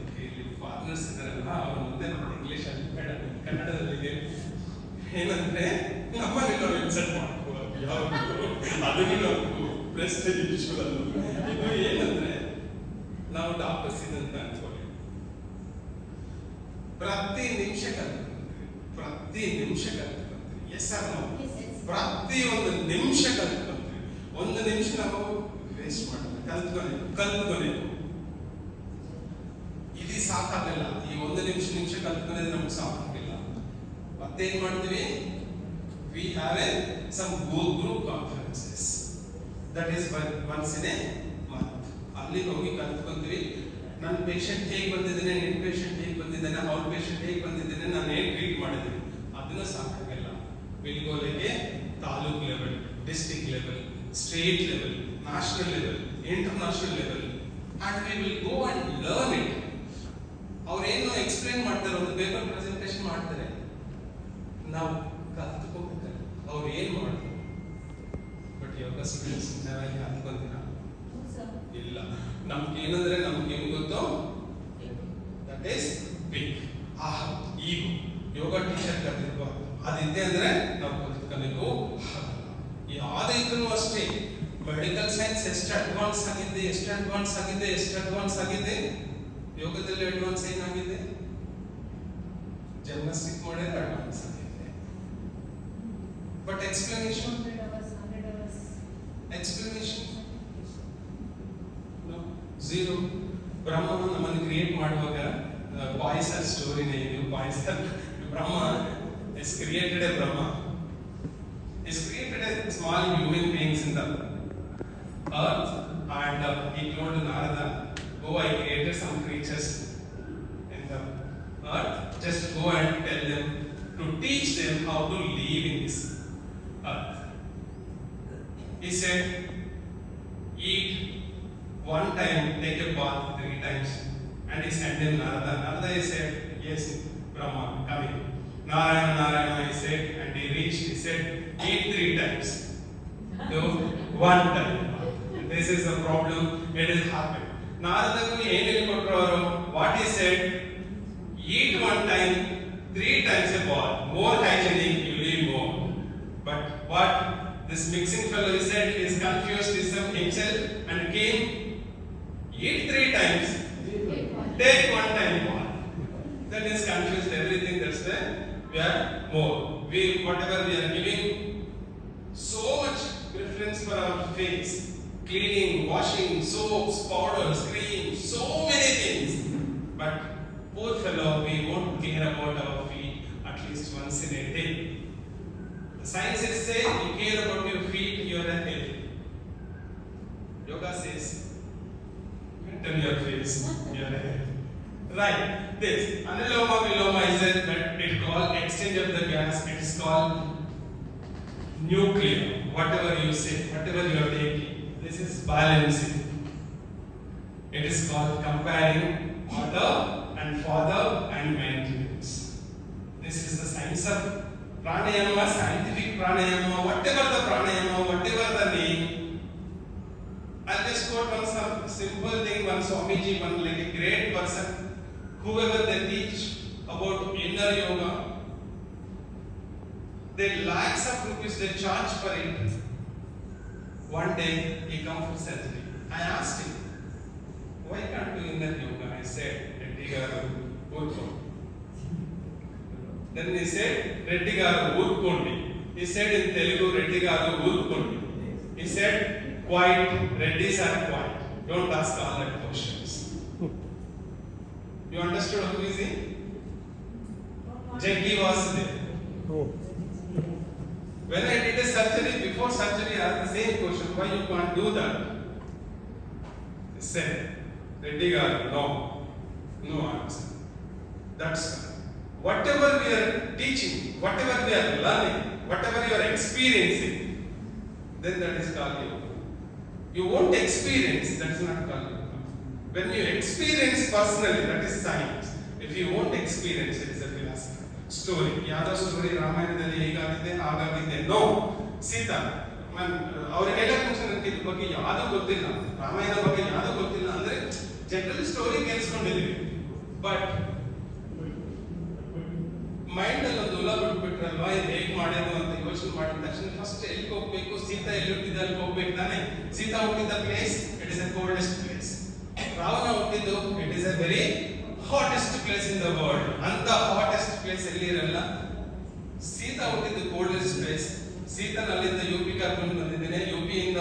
farmers ಇದ್ದಾರಲ್ಲ ಅವ್ರ ಮುಂದೆ ನಮ್ಮ English ಅಲ್ಲಿ ಬೇಡ ಕನ್ನಡದಲ್ಲಿ ಏನಂದ್ರೆ ನಮ್ಮಲ್ಲಿ ನಾವು ಇನ್ಸಲ್ಟ್ ಮಾಡ್ಕೋಬಾರ್ದು ಯಾವುದು ಅದನ್ನು ನಾವು ಪ್ರೆಸ್ಟೇಜ್ ಇಶ್ಯೂ ಅಲ್ಲ ಇದು ಏನಂದ್ರೆ ನಾವು ಡಾಕ್ಟರ್ಸ್ ಇದಂತ ಅನ್ಕೋರಿ ಪ್ರತಿ ನಿಮಿಷ ಕಲ್ತ್ಕೊಂತೀವಿ ಎಸ್ ಆರ್ ನಾವು ಪ್ರತಿ ಒಂದು ನಿಮಿಷ ಕಲ್ತ್ಕೊಂತೀವಿ ಒಂದು ನಿಮಿಷ ನಾವು ವೇಸ್ಟ್ ಮಾಡ್ತೀವಿ ಕಲ್ತ್ಕೊಬೇಕು ಇದು ಸಾಕಾಗಲ್ಲ ಈ ಒಂದು ನಿಮಿಷ ಕಲ್ತ್ಕೊಂಡ್ರೆ ನಮ್ಗೆ ಸಾಕಾಗಿಲ್ಲ ಮತ್ತೇನ್ ಮಾಡ್ತೀವಿ we have some group conferences that is once in a month ಅಲ್ಲಿ ಹೋಗಿ ಕಲ್ತ್ಕೊಂತೀವಿ ನನ್ನ ಪೇಷಂಟ್ ಹೇಗೆ ಬಂದಿದ್ದೇನೆ ನಿನ್ ಪೇಷಂಟ್ ಹೇಗೆ ಬಂದಿದ್ದಾನೆ ಅವ್ರ ಪೇಷಂಟ್ ಹೇಗೆ ಬಂದಿದ್ದೇನೆ ನಾನು ಹೇಗೆ ಟ್ರೀಟ್ ಮಾಡಿದ್ದೀನಿ ಅದನ್ನ ಸಾಕಾಗಲ್ಲ ವಿಲ್ಗೋಲೆಗೆ taluk level district level state level national level international level and we will go and learn it. ಅವ್ರೇನು ಎಕ್ಸ್ಪ್ಲೇನ್ ಮಾಡ್ತಾರೆ, ಒಂದು ಪೇಪರ್ ಪ್ರೆಸೆಂಟೇಷನ್ ಮಾಡ್ತಾರೆ, ನಾವು ಕಲ್ತ್ಕೋಬೇಕಲ್ಲ ಅವ್ರು ಏನು ಮಾಡ್ತಾರೆ. ಬಟ್ ಯೋಗ ಸ್ಟೂಡೆಂಟ್ಸ್ ನಾವೆಲ್ಲ ಕಲ್ತ್ಕೊಂತೀರ ಇಲ್ಲ. ನಮ್ಗೆ ಏನಂದ್ರೆ ನಮ್ಗೆ ಏನು ಗೊತ್ತೋ that is big ego. Yoga teacher ಕಲಿರ್ಬಾರ್ದು, ಅದಿದೆ ಅಂದ್ರೆ ನಾವು ಕಲಿತ್ಕೋಬೇಕು. ಯಾವುದಿದ್ರು ಅಷ್ಟೇ, ಮೆಡಿಕಲ್ ಸೈನ್ಸ್ ಎಷ್ಟು ಅಡ್ವಾನ್ಸ್ ಆಗಿದೆ, ಯೋಗದಲ್ಲಿ ಅಡ್ವಾನ್ಸ್ ಏನಾಗಿದೆ, ಜಿಮ್ನಾಸ್ಟಿಕ್ ಮಾಡಿದ್ರೆ ಅಡ್ವಾನ್ಸ್ ಆಗಿದೆ. But explanation zero. ಬ್ರಹ್ಮ ನಮ್ಮನ್ನು ಕ್ರಿಯೇಟ್ ಮಾಡುವಾಗ ಬಾಯ್ಸ್ ಆರ್ ಸ್ಟೋರಿನೇ ಇದು. Boys are Brahma is created a Brahma, is created a small human beings in the earth, and he told Narada, go, I created some creatures in the earth, just go and tell them to teach them how to live in this earth. He said, eat one time, take a bath 3 times, and he sent him Narada. Narada, he said, yes, Brahma, coming. Narayana, Narayana, he said, and he reached, he said, eat 3 times. So, 1 time. This is the problem, it is happened. Narada, what he said, eat 1 time, 3 times a ball. More hygienic, you live more. But what this mixing fellow he said, is confused himself and came, eat 3 times, take 1 time ball. That is confused everything, that's why we are more. Whatever we are giving so much preference for our face, cleaning, washing, soaps, powders, creams, so many things. But poor fellow, we won't care about our feet at least once in a day. The scientists say you care about your feet, you are healthy. Yoga says, turn your face, you are healthy. Right, this Anuloma Viloma is that it called exchange of the gas, it is called nuclear. Whatever you say, whatever you are taking, this is balancing. It is called comparing mother and father and maintenance. This is the science of pranayama, scientific pranayama, whatever the pranayama, whatever the name. I'll just quote one some simple thing, one Swamiji, one like a great person. Whoever they teach about inner yoga, they lakhs of rupees they charge for it. One day he come for surgery. I asked him, why can't do inner yoga? I said, Reddy garu urkondi. Then he said, Reddy garu urkondi. He said in Telugu, Reddy garu urkondi. He said, quiet, Reddys are quiet. Don't ask all that questions. You understood who is he? Jaggi was there. When I did a surgery, before surgery, I asked the same question, why you can't do that? He said, Reddy garu, no answer. That's whatever we are teaching, whatever we are learning, whatever you are experiencing, then that is called yoga. You won't experience, that is not called yoga. When you experience personally, that is science. If you won't experience, it is a philosophy. Story. Yada story, Ramayanadalli hegagide, hagagide. No. Sita. ಅವರಿಗೆಲ್ಲ ಇದ್ರ ಬಗ್ಗೆ ಯಾವುದು ಗೊತ್ತಿಲ್ಲ, ರಾಮಾಯಣ ಬಗ್ಗೆ ಯಾವುದು ಗೊತ್ತಿಲ್ಲ ಅಂದ್ರೆ general story ಕೇಳಿಸ್ಕೊಂಡಿದ್ದೀವಿ. But mind ಅಲ್ಲಿ ಒಂದು ಹುಳ ಬಿಟ್ಬಿಟ್ರಲ್ವಾ, ಇದು ಹೇಗೆ ಮಾಡೋದು ಅಂತ ಯೋಚನೆ ಮಾಡಿದ ತಕ್ಷಣ ಫಸ್ಟ್ ಎಲ್ಲಿಗೆ ಹೋಗ್ಬೇಕು, ಸೀತಾ ಎಲ್ಲಿ ಹುಟ್ಟಿದ ಅಲ್ಲಿ ಹೋಗ್ಬೇಕು ತಾನೆ. ಸೀತಾ ಹುಟ್ಟಿದ place, it is a coldest place. Ravana ಹುಟ್ಟಿದ್ದು, it is a very hottest place in the world. ಅಂತ ಹಾಟೆಸ್ಟ್ ಪ್ಲೇಸ್ ಎಲ್ಲಿ ಇರಲ್ಲ. ಸೀತಾ ಹುಟ್ಟಿದ್ದು ಕೋಲ್ಡೆಸ್ಟ್ ಪ್ಲೇಸ್. ಸೀತಾ ಅಲ್ಲಿಂದ ಯುಪಿ ಕರ್ಕೊಂಡು ಬಂದಿದ್ದೇನೆ, ಯುಪಿಯಿಂದ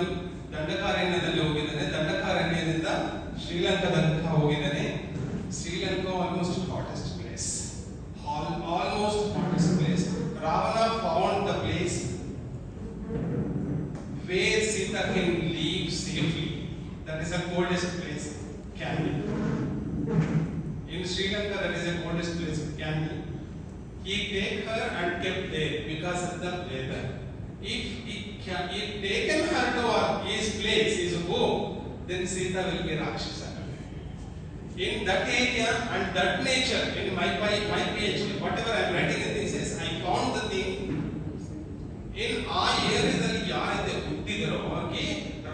ದಂಡಕಾರಣ್ಯದಲ್ಲಿ ಹೋಗಿದ್ದಾನೆ, ದಂಡಕಾರಣ್ಯದಿಂದ ಶ್ರೀಲಂಕಾ ತನಕ ಹೋಗಿದ್ದಾನೆ. Sri Lanka almost hottest place, almost hottest place. Ravana found the place where Sita can live safely. That is the coldest place, can be. In Sri Lanka, that is the coldest place, can be. He take her and kept there because of the weather. If taken her to his place, his home, then Sita will be Rakshasa. In that area and that nature, in my PhD, whatever I am writing in thesis, I found the thing. In ಆ ಏರಿಯಾದಲ್ಲಿ ಯಾರೈತೆ ಹುಟ್ಟಿದರೋ ಅವ್ರಿಗೆ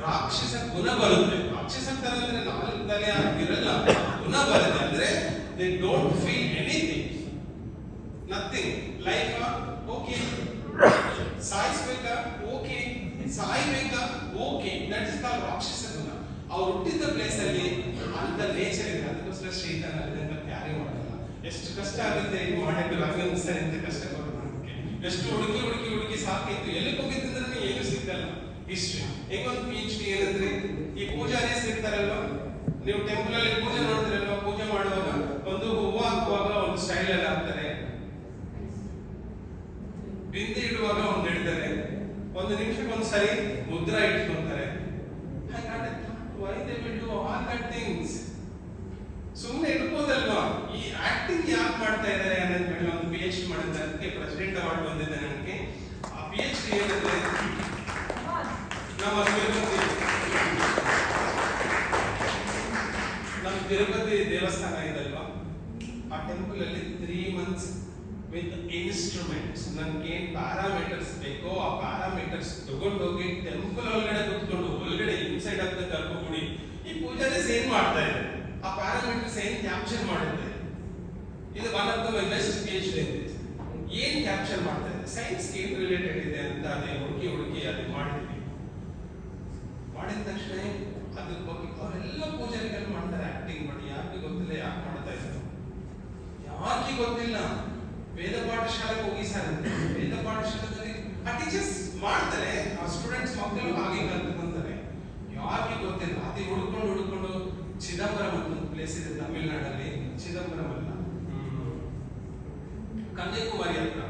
ರಾಕ್ಷಸ ಗುಣ ಬರುತ್ತೆ. ರಾಕ್ಷಸ ತರ ಅಂದ್ರೆ ನಾಲ್ಕು ತಲೆ ಆಗಿರಲ್ಲ, ಗುಣ ಬರುತ್ತೆ. ಅಂದ್ರೆ they don't feel anything, nothing. Life okay, ಸಾಯಿಸ್ಬೇಕಾ ಓಕೆ, ಸಾಯ್ಬೇಕಾ ಓಕೆ, ದಟ್ ಇಸ್ ಕಾಲ್ಡ್ ರಾಕ್ಷಸ ಗುಣ. ಅವ್ರು ಹುಟ್ಟಿದ ಪ್ಲೇಸ್ ಅಲ್ಲಿ ಅಂತ ನೇಚರ್ ಇದೆ. ಅದಕ್ಕೋಸ್ಕರ ಶೈತಾನ ಅದನ್ನ ಕ್ಯಾರಿ ಮಾಡಲ್ಲ. ಎಷ್ಟು ಕಷ್ಟ ಆಗುತ್ತೆ ಇದು ಮಾಡಕ್ಕೆ, ರಂಗನಿಸ್ತಾರೆ ಅಂತ ಕಷ್ಟ ಕೊಡೋದಕ್ಕೆ. ಎಷ್ಟು ಹುಡುಕಿ ಹುಡುಕಿ ಹುಡುಕಿ ಸಾಕಾಯ್ತು, ಎಲ್ಲಿ ಹೋಗಿದ್ದಂದ್ರೆ ಏನು ಸಿಕ್ಕಲ್ಲ. ಹಿಸ್ಟ್ರಿ ಹೆಂಗೊಂದು PhD ಏನಂದ್ರೆ ಈ ಪೂಜಾನೇ ಸಿಗ್ತಾರಲ್ವಾ, ನೀವು ಟೆಂಪಲ್ ಅಲ್ಲಿ ಪೂಜೆ ನೋಡ್ತೀರಲ್ವಾ, ಪೂಜೆ ಮಾಡುವಾಗ ಒಂದು ಹೂವು ಹಾಕುವಾಗ ಒಂದು ಸ್ಟೈಲ್ ಅಲ್ಲಿ ಹಾಕ್ತಾರೆ, ಬಿಂದಿ ಇಡುವಾಗ ಒಂದು ಇಡ್ತಾರೆ, ಒಂದು ನಿಮಿಷಕ್ಕೆ ಒಂದ್ಸರಿ Mudra ಇಟ್ಕೊಂತಾರೆ. Why they will do all that things? ಸುಮ್ಮನೆ ಇಡ್ಬೋದಲ್ವಾ? ಈ ಆಕ್ಟಿಂಗ್ ಯಾಕೆ ಮಾಡ್ತಾ ಇದ್ದಾರೆ ಅನ್ನೋದು ಹೇಳಿ ಒಂದು PhD ಮಾಡಿದ್ರೆ ಅದಕ್ಕೆ ಪ್ರೆಸಿಡೆಂಟ್ ಅವಾರ್ಡ್ ಬಂದಿದೆ ನನಗೆ. ಆ PhD ಏನಂದ್ರೆ ನಮ್ಮ ತಿರುಪತಿ ದೇವಸ್ಥಾನ ಇದಲ್ವಾ, ಆ ಟೆಂಪಲ್ ಅಲ್ಲಿ 3 months ವಿತ್ ಇನ್ಸ್ಟ್ರೂಮೆಂಟ್ಸ್, ನನ್ಗೆ ಏನ್ ಪ್ಯಾರಾಮೀಟರ್ಸ್ ಬೇಕೋ ಆ ಪ್ಯಾರಾಮೀಟರ್ಸ್ ತಗೊಂಡೋಗಿ ಟೆಂಪಲ್ ಒಳಗಡೆ ಕೂತ್ಕೊಂಡು ಒಳಗಡೆ ಇನ್ಸೈಡ್ ಆಫ್ ದ ಗರ್ಭಗುಡಿ ಈ ಪೂಜಾರಿ ಏನ್ ಮಾಡ್ತಾ ಇದೆ, ಆ ಪ್ಯಾರಾಮೀಟರ್ಸ್ ಏನ್ ಕ್ಯಾಪ್ಚರ್ ಮಾಡುತ್ತೆ. ಇದು one of the my best PhD. ಏನ್ ಕ್ಯಾಪ್ಚರ್ ಮಾಡ್ತಾ ಇದೆ, ಸೈನ್ಸ್ ಏನ್ ರಿಲೇಟೆಡ್ ಇದೆ ಅಂತ ಅದೇ ಹುಡುಕಿ ಹುಡುಕಿ ಅದು ಮಾಡಿದ್ವಿ. ಮಾಡಿದ ತಕ್ಷಣ ಅದ್ರ ಬಗ್ಗೆ ಅವರೆಲ್ಲ ಪೂಜಾರಿಗಳು ಮಾಡ್ತಾರೆ ಆಕ್ಟಿಂಗ್ ಮಾಡಿ. ಯಾಕೆ ಗೊತ್ತಿಲ್ಲ ಯಾಕೆ ಮಾಡ್ತಾ ಇದ್ದಾರೆ, ಯಾಕೆ ಗೊತ್ತಿಲ್ಲ. ವೇದ ಪಾಠಶಾಲೆಗೆ ಹೋಗಿ ಸರ್, ವೇದ ಪಾಠಶಾಲೆದಲ್ಲಿ ಆ ಟೀಚರ್ಸ್ ಮಾಡ್ತಾರೆ, ಆ ಸ್ಟೂಡೆಂಟ್ಸ್ ಮಕ್ಕಳು ಹಾಗೆ ಕಲ್ತ್ಕೊಂತಾರೆ. ಯಾರಿಗೆ ಗೊತ್ತಿಲ್ಲ. ಅದೇ ಹುಡ್ಕೊಂಡು ಹುಡ್ಕೊಂಡು ಚಿದಂಬರಂ ಅಂತ ಒಂದು ಪ್ಲೇಸ್ ಇದೆ ತಮಿಳ್ನಾಡಲ್ಲಿ, ಚಿದಂಬರಂ ಅಲ್ಲ, ಕನ್ಯಾಕುಮಾರಿ ಹತ್ರ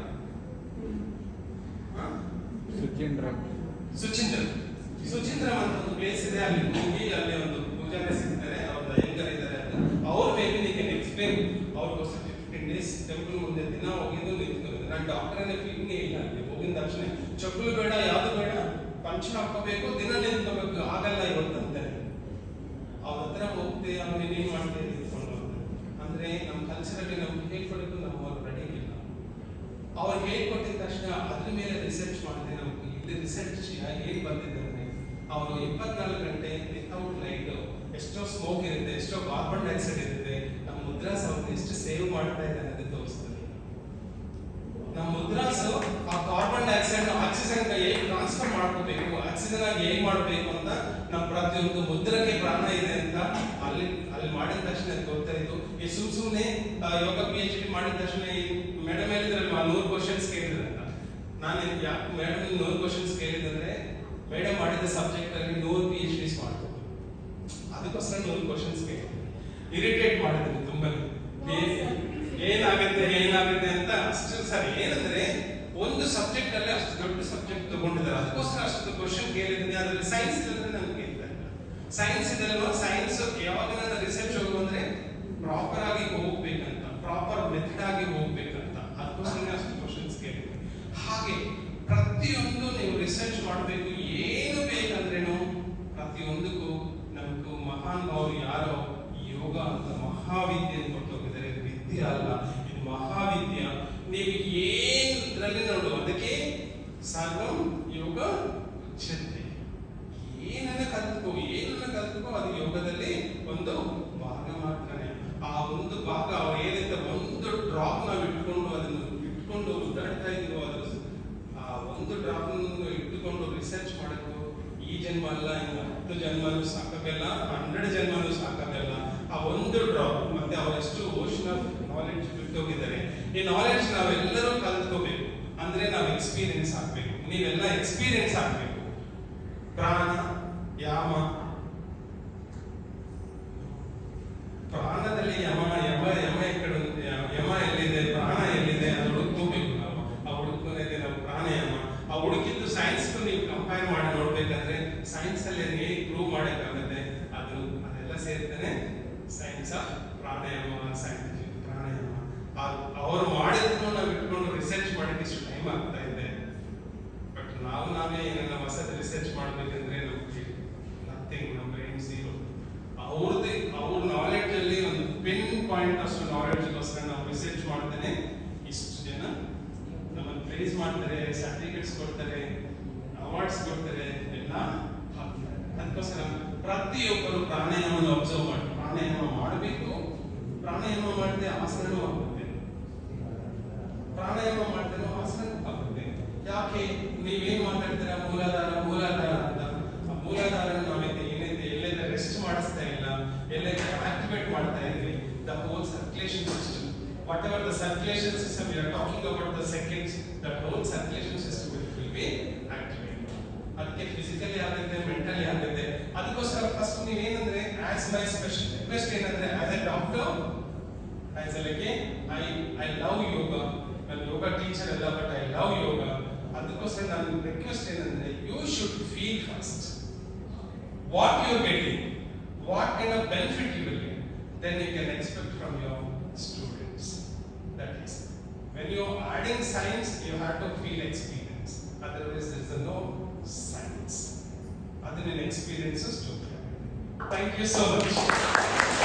ಸುಚಿಂದ್ರಂ ಅಂತ ಒಂದು ಪ್ಲೇಸ್ ಇದೆ. ಅಲ್ಲಿ ಹೋಗಿ ಅಲ್ಲಿ ಒಂದು ಪೂಜಾರಿ ಸಿಗ್ತಾರೆ, ಅವ್ರ ಹೆಂಗರ್ ಇದ್ದಾರೆ ಅಂತ ಅವ್ರ ಮೇಲೆ ನೀವು ಕ್ಯಾನ್ ಎಕ್ಸ್ಪ್ಲೇನ್. ಅವ್ರಿಗೋಸ್ಕರ 15 days ಟೆಂಪಲ್ ಮುಂದೆ ದಿನ ಹೋಗಿದ್ದು ನಿಂತ್ಕೊಂಡು, ನಾನು ಡಾಕ್ಟರ್ ಫೀಲಿಂಗೇ ಇಲ್ಲ. ಅಲ್ಲಿ ಹೋಗಿದ ತಕ್ಷಣ ಚಪ್ಪಲು ಬೇಡ, ಯಾವುದು ಬೇಡ, ಪಂಚ ಹಾಕೋಬೇಕು, ದಿನ ನಿಂತ್ಕೋಬೇಕು. ಆಗಲ್ಲ ಇವತ್ತು ಅಂತಾರೆ. ಅವ್ರ ಹತ್ರ ಹೋಗ್ತೆ ಅವ್ರಿಗೆ ಏನ್ ಮಾಡ್ತೇವೆ ನಿಂತ್ಕೊಂಡು. ಅಂದ್ರೆ ನಮ್ಮ ಕಲ್ಚರಲ್ಲಿ ನಮ್ಗೆ ಹೇಳ್ಕೊಡಬೇಕು, ನಮ್ಮವ್ರು ರೆಡಿಗಿಲ್ಲ. ಅವ್ರು ಹೇಳ್ಕೊಟ್ಟಿದ ತಕ್ಷಣ ಅದ್ರ ಮೇಲೆ ರಿಸರ್ಚ್ ಮಾಡಿದೆ. ನಮ್ಗೆ ಇಲ್ಲಿ ರಿಸರ್ಚ್ ಏನ್ ಬಂದಿದೆ ಅಂದ್ರೆ, ಅವರು 24 ಗಂಟೆ ವಿತೌಟ್ ಲೈಟ್, ಎಷ್ಟೋ ಸ್ಮೋಕ್ ಇರುತ್ತೆ, ಎಷ್ಟೋ ಕಾರ್ಬನ್ ಡೈಆಕ್ಸೈಡ್ ಇರುತ್ತೆ, ನಮ್ಮ ಮುದ್ರಾಸ್ ಅವ್ರನ್ನ ಎಷ್ಟು ಸೇವ್ ಮಾಡ್ತಾ ಇದೆ ಅನ್ನೋದು ತೋರಿಸ್ತದೆ. ನಮ್ಮ ಮುದ್ರಾಸ್ ಆ ಕಾರ್ಬನ್ ಡೈಆಕ್ಸೈಡ್ ಆಕ್ಸಿಜನ್ ಹೇಗೆ ಟ್ರಾನ್ಸ್ಫರ್ ಮಾಡ್ಕೋಬೇಕು, ಆಕ್ಸಿಜನ್ ಆಗಿ ಹೇಗೆ ಮಾಡಬೇಕು ಅಂತ ನಮ್ಮ ಪ್ರತಿಯೊಂದು ಮುದ್ರಕ್ಕೆ ಪ್ರಾಣ ಇದೆ ಅಂತ ಅಲ್ಲಿ ಮಾಡಿದ ತಕ್ಷಣ ಗೊತ್ತಾಯ್ತು. ಈ ಸುಮ್ಮನೆ ಯೋಗ PhD ಮಾಡಿದ ತಕ್ಷಣ ಈ ಮೇಡಮ್ ಹೇಳಿದ್ರಲ್ವಾ 100 ಕ್ವಶನ್ಸ್ ಕೇಳಿದ್ರಂತ. ನಾನು ಯಾಕೆ ಮೇಡಮ್ 100 ಕ್ವಶನ್ಸ್ ಕೇಳಿದ್ರೆ, ಮೇಡಮ್ ಮಾಡಿದ ಸಬ್ಜೆಕ್ಟ್ ಅಲ್ಲಿ 100 PhDs ಮಾಡ್ಬೋದು, ಅದಕ್ಕೋಸ್ಕರ 100 ಕ್ವಶನ್ಸ್ ಕೇಳಿದ್ರು. ಇರಿಟೇಟ್ ಮಾಡಿದ್ರು ತುಂಬಾ. ಏನಾಗುತ್ತೆ ಅಂತ ಅಷ್ಟು ಸರಿ. ಏನಂದ್ರೆ ಒಂದು ಸಬ್ಜೆಕ್ಟ್ ಅಲ್ಲಿ ಅಷ್ಟು ದೊಡ್ಡ ಸಬ್ಜೆಕ್ಟ್ ತಗೊಂಡಿದ್ದಾರೆ, ಅದಕ್ಕೋಸ್ಕರ ಅಷ್ಟು ಕ್ವಶನ್ ಕೇಳಿದ್ದೀನಿ. ಅದ್ರಲ್ಲಿ ಸೈನ್ಸ್ ಇಲ್ಲಂದ್ರೆ ನನ್ಗೆ ಕೇಳ್ತಾ ಇಲ್ಲ. ಸೈನ್ಸ್ ಇದಲ್ವಾ, ಸೈನ್ಸ್ ಯಾವಾಗ ನನ್ನ ರಿಸರ್ಚ್ ಹೋಗು ಅಂದ್ರೆ ಪ್ರಾಪರ್ ಆಗಿ ಹೋಗ್ಬೇಕಂತ, ಪ್ರಾಪರ್ ಮೆಥಡ್ ಆಗಿ ಹೋಗ್ಬೇಕಂತ, ಅದಕ್ಕೋಸ್ಕರ ಅಷ್ಟು ಕ್ವಶನ್ಸ್ ಕೇಳಿದ್ದೀನಿ. ಹಾಗೆ ಪ್ರತಿಯೊಂದು ನೀವು ರಿಸರ್ಚ್ ಮಾಡಬೇಕು. ಏನು ಬೇಕಂದ್ರೇನು ಪ್ರತಿಯೊಂದಕ್ಕೂ ನಮಗೂ ಮಹಾನ್ ಅವರು ಯಾರೋ ಯೋಗ ಅಂತ ಮಹಾವಿದ್ಯೆ ಕೊಟ್ಟು ಹೋಗಿದ್ದಾರೆ. ಇದು ವಿದ್ಯೆ ಅಲ್ಲ, ಇದು ಮಹಾವಿದ್ಯ. ನೀವು ಏನ್ರಲ್ಲಿ ನೋಡು, ಅದಕ್ಕೆ ಸರ್ವಂ ಯೋಗ ಉಚ್ಯತೆ. ಏನನ್ನ ಕಲ್ತ್ಕೋ ಅದು ಯೋಗದಲ್ಲಿ ಒಂದು ಭಾಗ ಮಾತ್ರನೇ. ಆ ಒಂದು ಭಾಗ ಅವ್ರು ಏನಿದೆ ಒಂದು ಡ್ರಾಪ್ ನಾವು ಇಟ್ಕೊಂಡು ಉದ್ದಾಡ್ತಾ ಇದೀವೋ, ಅದ್ರ ಆ ಒಂದು ಡ್ರಾಪ್ ಇಟ್ಟುಕೊಂಡು ರಿಸರ್ಚ್ ಮಾಡಬೇಕು. ಈ ಜನ್ಮ ಅಲ್ಲ, ಇನ್ನು 10 ಜನ್ಮನೂ ಸಾಕಾಗಲ್ಲ, 100 ಜನ್ಮನೂ ಸಾಕಾಗಲ್ಲ. ಆ ಒಂದು ಡ್ರಾಪ್ ಮತ್ತೆ ಅವರೆಷ್ಟು ಓಷನ್ ಆಫ್ ನಾಲೆಡ್ಜ್ ಬಿಟ್ಟೋಗಿದ್ದಾರೆ. ಈ ನಾಲೆಡ್ಜ್ ನಾವೆಲ್ಲರೂ ಕಲ್ತ್ಕೋಬೇಕು. ಅಂದ್ರೆ ನಾವು ಎಕ್ಸ್ಪೀರಿಯನ್ಸ್ ಆಗ್ಬೇಕು. ನೀವೆಲ್ಲ ಎಕ್ಸ್ಪೀರಿಯನ್ಸ್ ಆಗ್ಬೇಕು. ಪ್ರಾಣಾಯಾಮ, ಪ್ರಾಣದಲ್ಲಿ ಯಮ ಎಲ್ಲಿದೆ, ಪ್ರಾಣ ಎಲ್ಲಿದೆ, ಅದು ಹುಡುಕೋಬೇಕು ನಾವು. ಆ ಹುಡುಕೋದೇ ನಾವು ಪ್ರಾಣಾಯಾಮ. ಆ ಹುಡುಕಿದ್ದು ಸೈನ್ಸ್ ನೀವು ಕಂಪೇರ್ ಮಾಡಿ ನೋಡ್ಬೇಕಂದ್ರೆ ಸೈನ್ಸ್ ಅಲ್ಲಿ ಹೇಗೆ ಪ್ರೂವ್ ಮಾಡಕ್ಕಾಗತ್ತೆ, ಅದೆಲ್ಲ ಸೇರ್ತಾನೆ ಸೈನ್ಸ್ ಆಫ್ ಪ್ರಾಣಾಯಾಮ, ಸೈಂಟಿಫಿಕ್ ಪ್ರಾಣಾಯಾಮ. ಅವ್ರು ಮಾಡಿದ್ರು ನಾವು ಇಟ್ಕೊಂಡು ರಿಸರ್ಚ್ ಮಾಡಕ್ಕೆ ಇಷ್ಟು ಟೈಮ್ ಆಗ್ತಾ ಇದೆ. ಬಟ್ ನಾವೇ ಏನೆಲ್ಲ ಹೊಸದು ರಿಸರ್ಚ್ ಮಾಡ್ಬೇಕಂದ್ರೆ ನಮ್ಗೆ ನಥಿಂಗ್, ನಮ್ಮ ಬ್ರೈನ್ ಝೀರೋ. ಅವ್ರ ನಾಲೆಡ್ಜ್ ಅಲ್ಲಿ ಒಂದು ಪಾಯಿಂಟ್ ಅಷ್ಟು ನಾಲೆಡ್ಜ್ಗೋಸ್ಕರ ನಾವು ರಿಸರ್ಚ್ ಮಾಡ್ತೇನೆ ಇಷ್ಟು ಜನ ನಮ್ಮನ್ನು ಪ್ರೈಸ್ ಮಾಡ್ತಾರೆ, ಸರ್ಟಿಫಿಕೇಟ್ಸ್ ಕೊಡ್ತಾರೆ, ಅವಾರ್ಡ್ಸ್ ಕೊಡ್ತಾರೆ, ಎಲ್ಲ ಹಾಕ್ತಾರೆ. ಅದಕ್ಕೋಸ್ಕರ ಪ್ರತಿಯೊಬ್ಬರು ಪ್ರಾಣಾಯಾಮವನ್ನು ಅಬ್ಸರ್ವ್ ಮಾಡಿ, ಪ್ರಾಣಾಯಾಮ ಮಾಡಬೇಕು. ಪ್ರಾಣಾಯಾಮ ಮಾಡದೆ ಆಸನನೂ ಆಗುತ್ತೆ, ಪ್ರಾಣಾಯಾಮ ಮಾಡ್ತೇನೋ ಆಸನನೂ ಆಗುತ್ತೆ. ಯಾಕೆ ನೀವೇನ್ ಮಾತಾಡ್ತೀರಾ ಮೂಲಾಧಾರ ಮೂಲಾಧಾರ ಅಂತ? ಆ ಮೂಲಾಧಾರ ನಾವೈತೆ ಏನೈತೆ ಎಲ್ಲೆಲ್ಲ ರೆಸ್ಟ್ ಮಾಡಿಸ್ತಾ ಇಲ್ಲ, ಎಲ್ಲೆಲ್ಲ ಆಕ್ಟಿವೇಟ್ ಮಾಡ್ತಾ ಇದ್ವಿ. The whole circulation system, whatever the circulation system we are talking about, the seconds, the whole circulation system will be activated. ಅದಕ್ಕೆ ಫಿಸಿಕಲಿ ಆಗುತ್ತೆ, ಮೆಂಟಲಿ ಆಗುತ್ತೆ. ಅದಕ್ಕೋಸ್ಕರ ಫಸ್ಟ್ ನೀವೇನಂದ್ರೆ ಆಸ್ ಮೈ ಸ್ಪೆಷಲ್ ರಿಕ್ವೆಸ್ಟ್ ಏನಂದ್ರೆ as a doctor, as a like I love yoga, ನಾನು yoga teacher ಅಲ್ಲ but I love yoga. ಅದಕ್ಕೋಸ್ಕರ ನನ್ನ ರಿಕ್ವೆಸ್ಟ್ ಏನಂದ್ರೆ you should feel first what you are getting, what kind of benefit you will get, then you can expect from your students. That is, when you are adding science, you have to feel experience. Otherwise, there is no science. Other than experiences, too. Thank you so much.